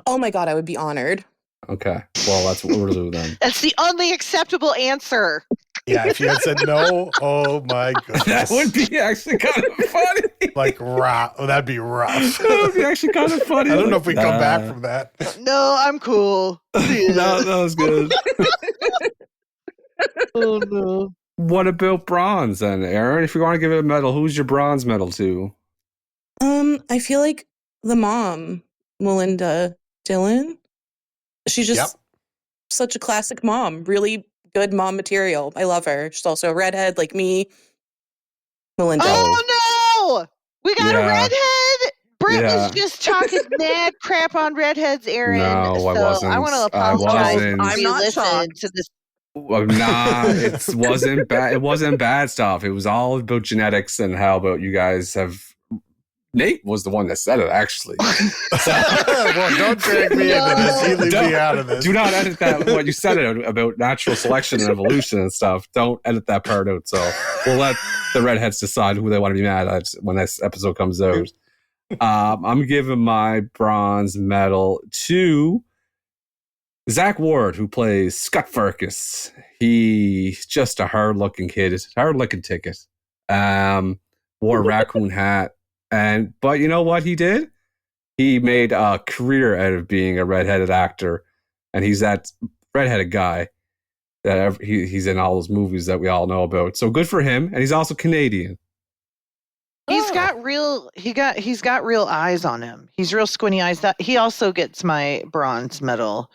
oh my God, I would be honored. Okay. Well, that's what we're doing then. That's the only acceptable answer. Yeah, if you had said no, oh my goodness. That would be actually kind of funny. like rough. Oh, that'd be rough. That would be actually kind of funny. I don't know Like, if we come back from that. No, I'm cool. See ya. No, that was good. Oh no. What about bronze then, Aaron? If you want to give it a medal, who's your bronze medal to? I feel like the mom, Melinda Dillon. She's just such a classic mom. Really good mom material. I love her. She's also a redhead like me. Melinda. Oh no! We got a Yeah. redhead. Brent Yeah. was just talking mad crap on redheads, Aaron. No, I so wasn't. I want to I apologize. wasn't. if I'm you not listened shocked. to this. Nah, it wasn't bad. It wasn't bad stuff. It was all about genetics and how about you guys have. Nate was the one that said it, actually. Well, don't drag me into this. You leave me out of this. Do not edit that. What you said about natural selection and evolution and stuff. Don't edit that part out. So we'll let the redheads decide who they want to be mad at when this episode comes out. I'm giving my bronze medal to Zack Ward, who plays Scott Farkas. He's just a hard-looking kid, hard-looking ticket. Wore a raccoon hat, but you know what he did? He made a career out of being a redheaded actor, and he's that redheaded guy that he's in all those movies that we all know about. So good for him, and he's also Canadian. He's got real eyes on him. He's real squinty eyes. That he also gets my bronze medal.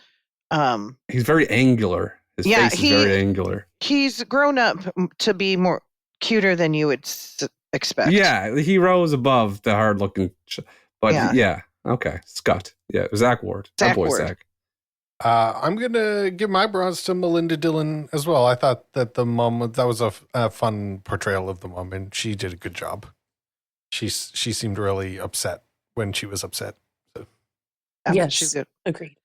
He's very angular. His face is very angular. He's grown up to be more cuter than you would expect. Yeah, he rose above the hard looking, but yeah. Okay, Scott. Yeah, Zack Ward. Zack Boy, Ward. Zack. I'm going to give my bronze to Melinda Dillon as well. I thought that the mom, that was a fun portrayal of the mom, and she did a good job. She seemed really upset when she was upset. So Yes. she's good. Agreed.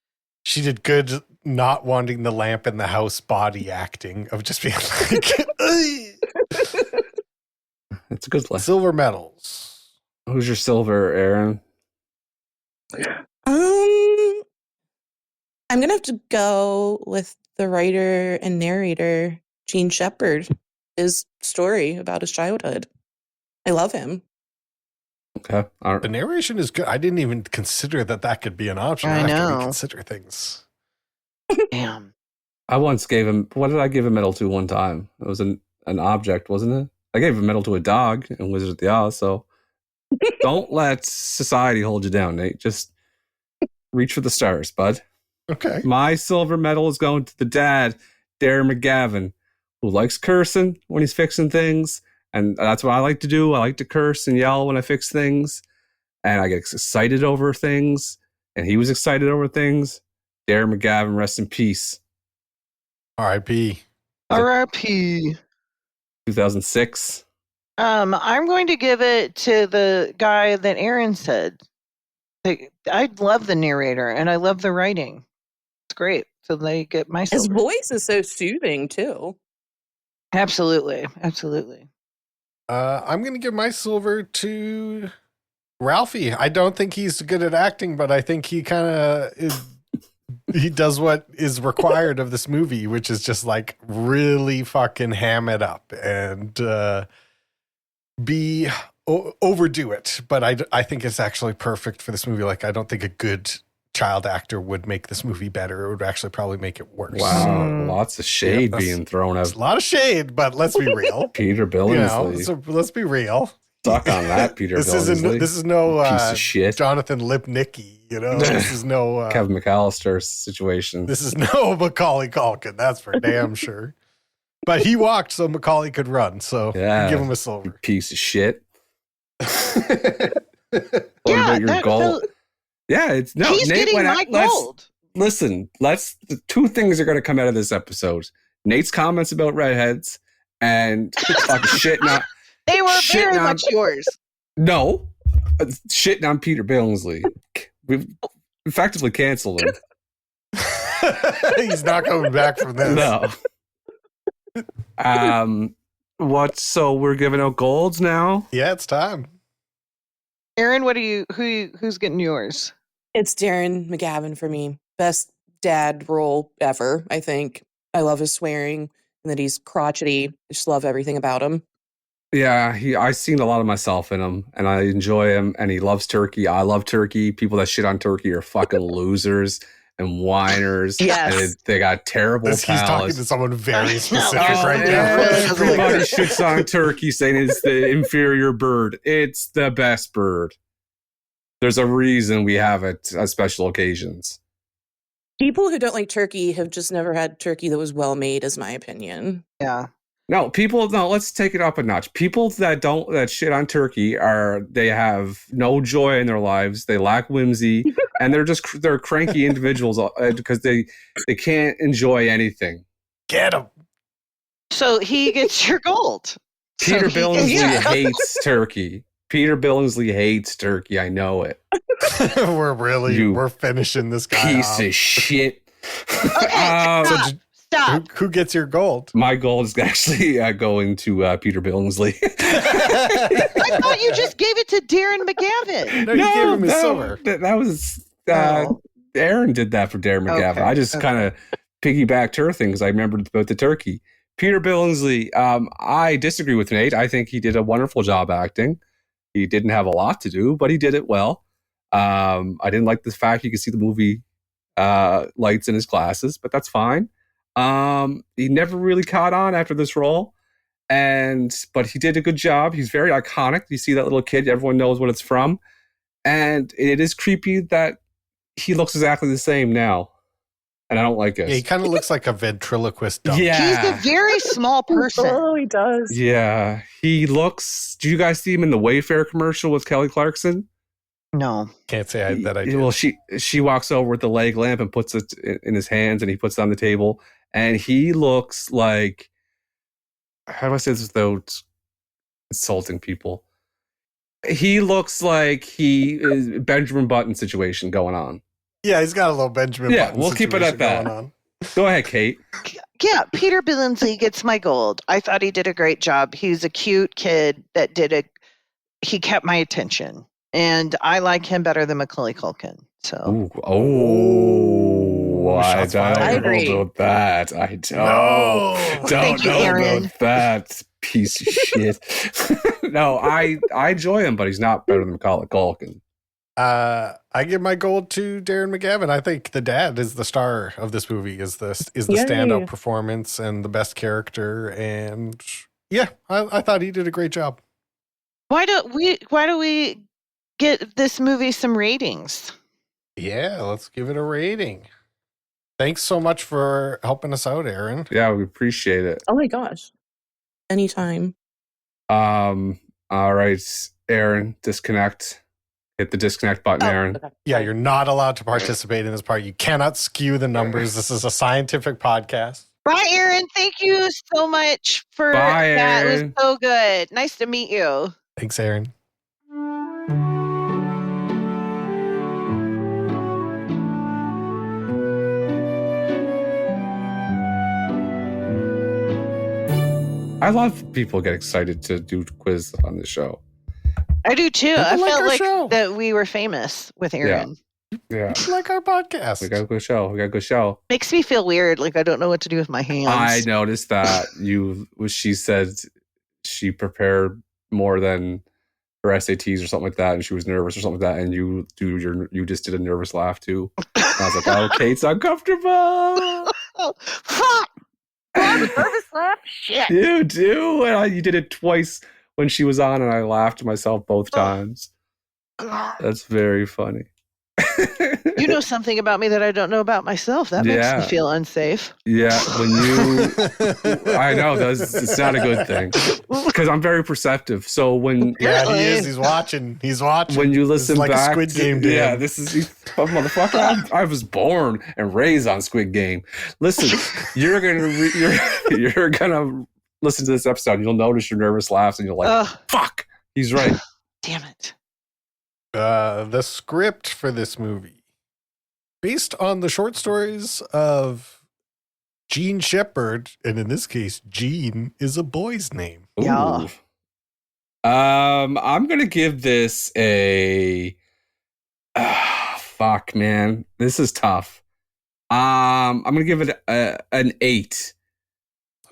she did good not wanting the lamp in the house body acting of just being like, It's a good play. silver medals. Who's your silver, Aaron? I'm gonna have to go with the writer and narrator, Gene Shepard. His story about his childhood. I love him. Okay. All The right. narration is good. I didn't even consider that could be an option. I have to know. reconsider things. Damn. I once gave him. What did I give a medal to one time? It was an object, wasn't it? I gave a medal to a dog in Wizard of the Oz. So don't let society hold you down, Nate. Just reach for the stars, bud. Okay. My silver medal is going to the dad, Darren McGavin, who likes cursing when he's fixing things. And that's what I like to do. I like to curse and yell when I fix things. And I get excited over things. And he was excited over things. Darren McGavin, rest in peace. R.I.P. R.I.P. 2006. I'm going to give it to the guy that Aaron said. I love the narrator and I love the writing. It's great. So they get my His silver. voice is so soothing too. Absolutely. I'm going to give my silver to Ralphie. I don't think he's good at acting, but I think he kind of he does what is required of this movie, which is just like really fucking ham it up and overdo it. But I think it's actually perfect for this movie. Like, I don't think a good child actor would make this movie better. It would actually probably make it worse. Wow, lots of shade being thrown It's at a lot of shade, but let's be real. Peter Billingsley. So let's be real. Suck on that, Peter Billingsley. This is no piece of shit. Jonathan Lipnicki, This is no Kevin McAllister situation. This is no Macaulay Culkin, that's for damn sure. But he walked so Macaulay could run, so give him a silver. Piece of shit. What Yeah, about your goal? Yeah, it's no. He's Nate getting my gold. Listen, the two things are going to come out of this episode: Nate's comments about redheads and fucking shitting on. They were very much yours. No, shitting on Peter Billingsley. We've effectively canceled him. He's not coming back from this. No. So we're giving out golds now? Yeah, it's time. Aaron, who's getting yours? It's Darren McGavin for me. Best dad role ever, I think. I love his swearing and that he's crotchety. I just love everything about him. Yeah, I've seen a lot of myself in him, and I enjoy him, and he loves turkey. I love turkey. People that shit on turkey are fucking losers and whiners. Yes. And they got terrible He's talking palates. to someone very specific Oh, right yeah. now. Everybody shits on turkey saying it's the inferior bird. It's the best bird. There's a reason we have it at special occasions. People who don't like turkey have just never had turkey that was well made, is my opinion. Yeah. No, let's take it up a notch. People that shit on turkey they have no joy in their lives. They lack whimsy, and they're cranky individuals because they can't enjoy anything. Get him. So he gets your gold. Peter So Billingsley hates turkey. Peter Billingsley hates turkey. I know it. we're finishing this guy Piece off. of shit. Okay, stop. Who gets your gold? My gold is actually going to Peter Billingsley. I thought you just gave it to Darren McGavin. No, you gave him his silver. That was Aaron did that for Darren McGavin. Okay, I just kind of piggybacked her thing because I remembered about the turkey. Peter Billingsley, I disagree with Nate. I think he did a wonderful job acting. He didn't have a lot to do, but he did it well. I didn't like the fact you could see the movie lights in his glasses, but that's fine. He never really caught on after this role, but he did a good job. He's very iconic. You see that little kid, everyone knows what it's from, and it is creepy that he looks exactly the same now, and I don't like it. Yeah, he kind of looks like a ventriloquist dump. Yeah, He's a very small person. Oh, he does. yeah. He looks. Do you guys see him in the Wayfair commercial with Kelly Clarkson? No. Can't say that I did. Well, she walks over with the leg lamp and puts it in his hands, and he puts it on the table, and he looks like, how do I say this without insulting people? He looks like he is Benjamin Button situation going on. Yeah, he's got a little Benjamin Button we'll keep it at situation that. going on. Go ahead, Kate. Yeah, Peter Billingsley gets my gold. I thought he did a great job. He's a cute kid that he kept my attention. And I like him better than Macaulay Culkin. So I don't I know agree. about that. I don't. No. Thank you, know Aaron. about that piece of shit. No, I enjoy him, but he's not better than Macaulay Culkin. I give my gold to Darren McGavin. I think the dad is the star of this movie. Is the standout performance and the best character. And yeah, I thought he did a great job. Why do we get this movie some ratings? Yeah, let's give it a rating. Thanks so much for helping us out, Aaron. Yeah, we appreciate it. Oh my gosh. Anytime. All right, Aaron, disconnect. Hit the disconnect button, Aaron. Okay. Yeah, you're not allowed to participate in this part. You cannot skew the numbers. This is a scientific podcast. Bye, Aaron. Thank you so much for Bye, that. It was Aaron. so good. Nice to meet you. Thanks, Aaron. I love people get excited to do quiz on the show. I do too. People I like felt our like show. that we were famous with Aaron. Yeah. Like our podcast. We got a good show. We got a good show. Makes me feel weird. Like I don't know what to do with my hands. I noticed that she said she prepared more than her SATs or something like that, and she was nervous or something like that, and you just did a nervous laugh too. And I was like, okay, it's uncomfortable. Oh, fuck! Nervous laugh? Shit. You do. And you did it twice when she was on, and I laughed to myself both times. God. That's very funny. You know something about me that I don't know about myself. That makes me feel unsafe. Yeah, when I know it's not a good thing because I'm very perceptive. So when he is. He's watching. When you listen like back, a Squid Game. Dan. This is motherfucker. I was born and raised on Squid Game. Listen, you're gonna listen to this episode. And you'll notice your nervous laughs, and you're like, "Fuck, he's right." Damn it. The script for this movie, based on the short stories of Gene Shepherd, and in this case, Gene is a boy's name. Yeah. I'm gonna give this a. Fuck, man, this is tough. I'm gonna give it an 8.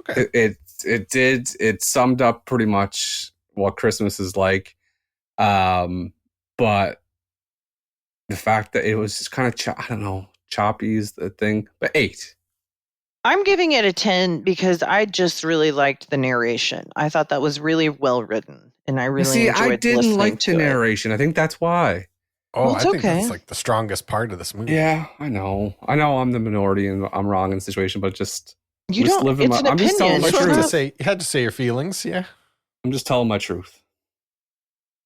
Okay. It summed up pretty much what Christmas is like. But the fact that it was just kind of, I don't know, choppy is the thing, but 8. I'm giving it a 10 because I just really liked the narration. I thought that was really well written, and I really enjoyed I didn't listening like to the narration. I think that's why. Oh, Well, I it's think okay. that's like the strongest part of this movie. Yeah, I know I'm the minority and I'm wrong in the situation, but just You just don't. living It's my- an I'm just telling opinion. my You truth. had to say your feelings, yeah. I'm just telling my truth.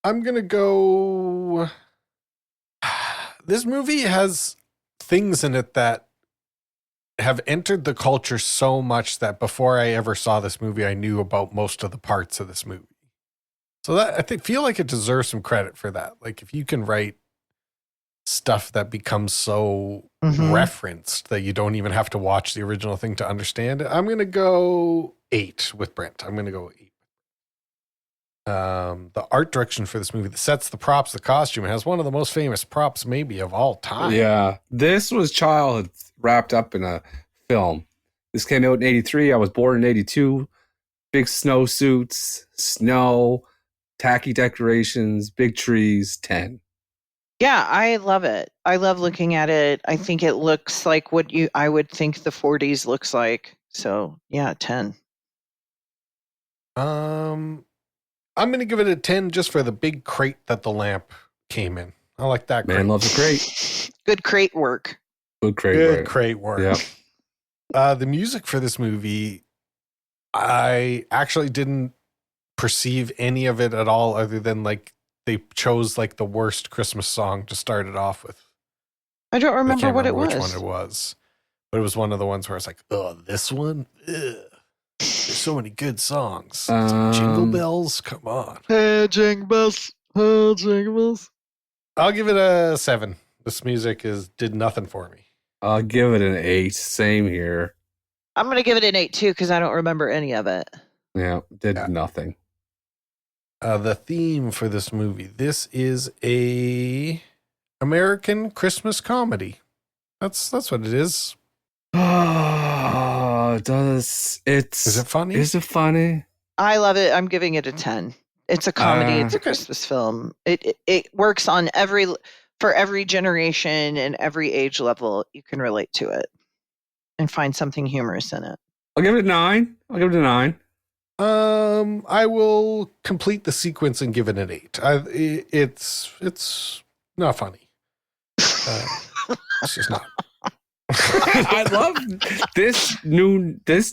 I'm gonna go. This movie has things in it that have entered the culture so much that before I ever saw this movie, I knew about most of the parts of this movie. So that feel like it deserves some credit for that. Like if you can write stuff that becomes so Mhm. referenced that you don't even have to watch the original thing to understand it, I'm gonna go 8 with Brent. I'm gonna go 8. The art direction for this movie, the sets, the props, the costume, it has one of the most famous props maybe of all time. Yeah, this was childhood wrapped up in a film. This came out in 83. I was born in 82. Big snowsuits, snow, tacky decorations, big trees, 10. Yeah, I love it. I love looking at it. I think it looks like what I would think the 40s looks like. So yeah, 10. I'm going to give it a 10 just for the big crate that the lamp came in. I like that crate. Man loves a crate. Good crate work. Good crate. Good right? crate work. Yep. The music for this movie, I actually didn't perceive any of it at all other than like they chose like the worst Christmas song to start it off with. I don't I remember can't what remember it which was. one it was. But it was one of the ones where it's like, oh, this one? Ugh. There's so many good songs. It's like, Jingle Bells? Come on. Hey, Jingle Bells. Hey, Jingle Bells. I'll give it a 7. This music did nothing for me. I'll give it an 8. Same here. I'm going to give it an 8 too because I don't remember any of it. Yeah, did nothing. The theme for this movie. This is a American Christmas comedy. That's what it is. Oh, is Is it funny? Is it funny? I love it. I'm giving it a 10. It's a comedy. It's a Christmas film. It works on for every generation and every age level. You can relate to it and find something humorous in it. I'll give it a 9. I will complete the sequence and give it an 8. It's not funny. It's just not. I love this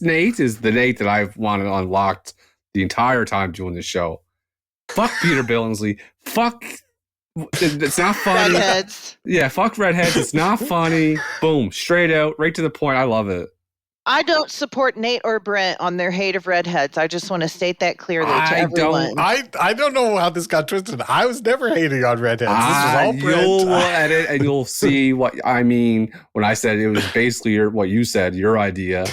Nate is the Nate that I've wanted unlocked the entire time doing this show. Fuck Peter Billingsley. Fuck. It's not funny. Redheads. Yeah, fuck redheads. It's not funny. Boom. Straight out. Right to the point. I love it. I don't support Nate or Brent on their hate of redheads. I just want to state that clearly to everyone. I don't know how this got twisted. I was never hating on redheads. This was all Brent. You'll edit and you'll see what I mean when I said it was basically what you said, your idea.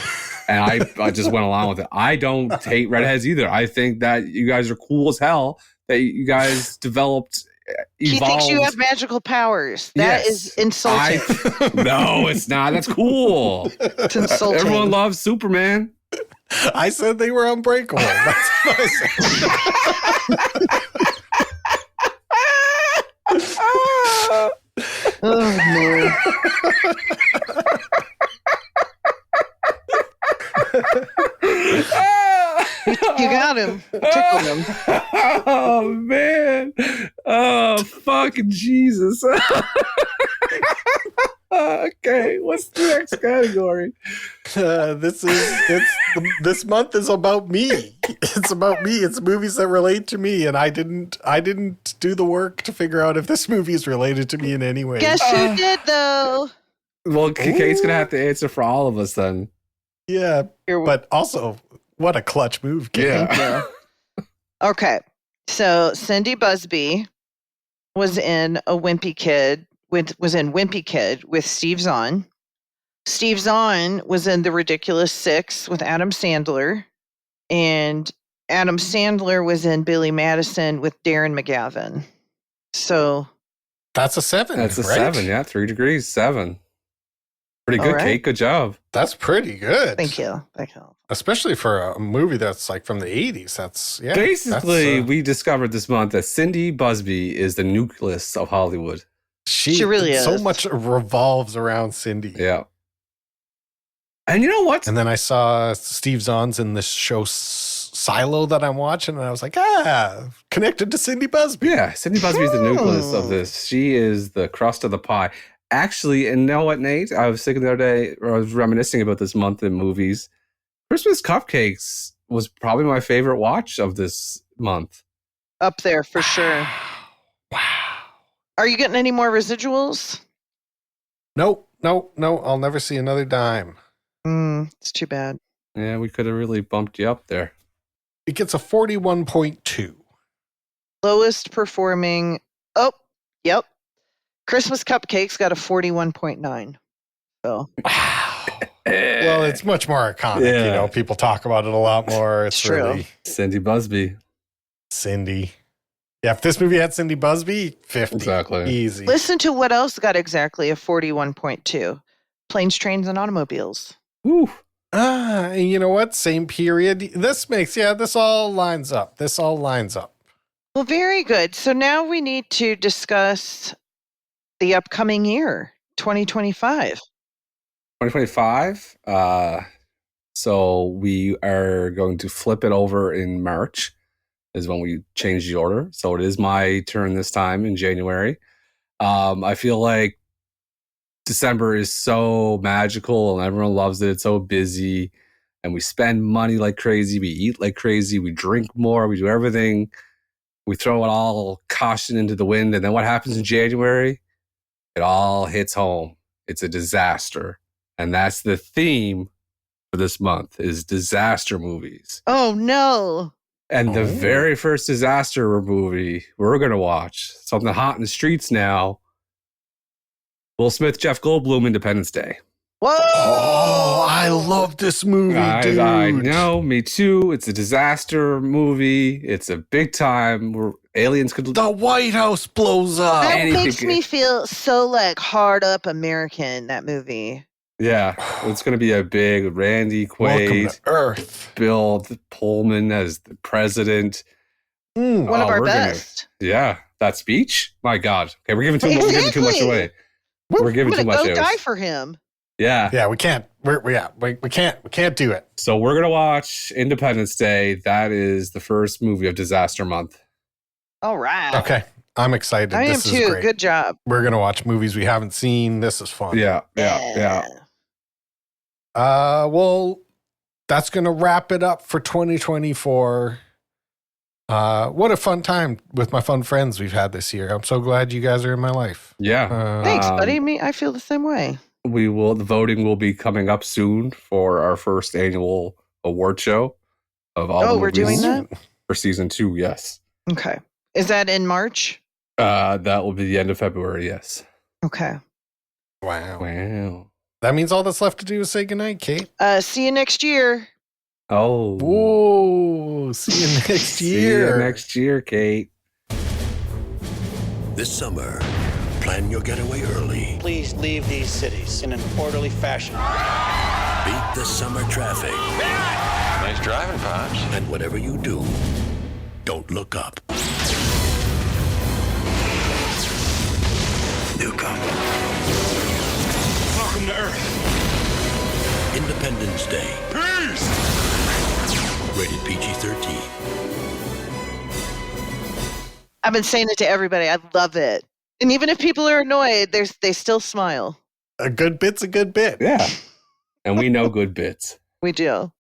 And I just went along with it. I don't hate redheads either. I think that you guys are cool as hell, that you guys developed. He thinks you have magical powers. That is insulting. No, it's not. That's cool. It's insulting. Everyone loves Superman. I said they were unbreakable. That's what I said. Oh, no. You got him. Tickled him. Oh, man. Oh, fucking Jesus. Okay, what's the next category? This month is about me. It's about me. It's movies that relate to me, and I didn't do the work to figure out if this movie is related to me in any way. Guess who did though? Well, Kate's gonna have to answer for all of us then. Yeah, but also, what a clutch move, Kate. Yeah. Okay, so Cindy Busby was in a Wimpy Kid. Was in Wimpy Kid with Steve Zahn. Steve Zahn was in The Ridiculous Six with Adam Sandler. And Adam Sandler was in Billy Madison with Darren McGavin. So that's a 7. That's a right? 7, yeah. 3 degrees, 7. Pretty good, right. Kate. Good job. That's pretty good. Thank you. Especially for a movie that's like from the 80s. That's Basically, we discovered this month that Cindy Busby is the nucleus of Hollywood. She really is. So much revolves around Cindy. Yeah. And you know what? And then I saw Steve Zahn's in this show Silo that I'm watching, and I was like, connected to Cindy Busby. Yeah, Cindy Busby is the nucleus of this. She is the crust of the pie. Actually, and you know what, Nate? I was thinking the other day, or I was reminiscing about this month in movies. Christmas Cupcakes was probably my favorite watch of this month. Up there for sure. Wow. Are you getting any more residuals? No. I'll never see another dime. It's too bad. Yeah, we could have really bumped you up there. It gets a 41.2. Lowest performing. Oh, yep. Christmas Cupcakes got a 41.9. So. Wow. Well, it's much more iconic. Yeah. You know, people talk about it a lot more. It's true. Really Cindy Busby. Cindy. Yeah, if this movie had Cindy Busby, 50. Exactly. Easy. Listen to what else got exactly a 41.2. Planes, Trains, and Automobiles. Woo. And you know what? Same period. This all lines up. Well, very good. So now we need to discuss the upcoming year, 2025. 2025. So we are going to flip it over in March is when we change the order. So it is my turn this time in January. I feel like December is so magical and everyone loves it. It's so busy and we spend money like crazy. We eat like crazy. We drink more. We do everything. We throw it all caution into the wind. And then what happens in January? It all hits home. It's a disaster. And that's the theme for this month is disaster movies. Oh, no. And the very first disaster movie we're going to watch, something hot in the streets now, Will Smith, Jeff Goldblum, Independence Day. Whoa! Oh, I love this movie, dude. I know, me too. It's a disaster movie. It's a big time where aliens could... The White House blows up. That makes me feel so like hard up American, that movie. Yeah, it's going to be a big Randy Quaid, Welcome to Earth. Bill Pullman as the president. One of our best. That speech. My God. Okay, we're giving too much away. We're giving too much away. Die for him. Yeah, we can't. We can't do it. So we're gonna watch Independence Day. That is the first movie of disaster month. All right. Okay, I'm excited. I am too. Great. Good job. We're gonna watch movies we haven't seen. This is fun. Yeah. Well, that's going to wrap it up for 2024. What a fun time with my fun friends we've had this year. I'm so glad you guys are in my life. Yeah. Thanks, buddy. I feel the same way. The voting will be coming up soon for our first annual award show of all the we're movies doing that? for season 2. Yes. Okay. Is that in March? That will be the end of February. Yes. Okay. Wow. That means all that's left to do is say goodnight, Kate. See you next year. Oh. Whoa. See you next See year. you next year, Kate. This summer, plan your getaway early. Please leave these cities in an orderly fashion. Beat the summer traffic. Nice driving, Pops. And whatever you do, don't look up. Newcomb. Welcome to Earth. Independence Day. Peace! Rated PG-13. I've been saying it to everybody. I love it. And even if people are annoyed, they still smile. A good bit's a good bit. Yeah. And we know good bits. We do.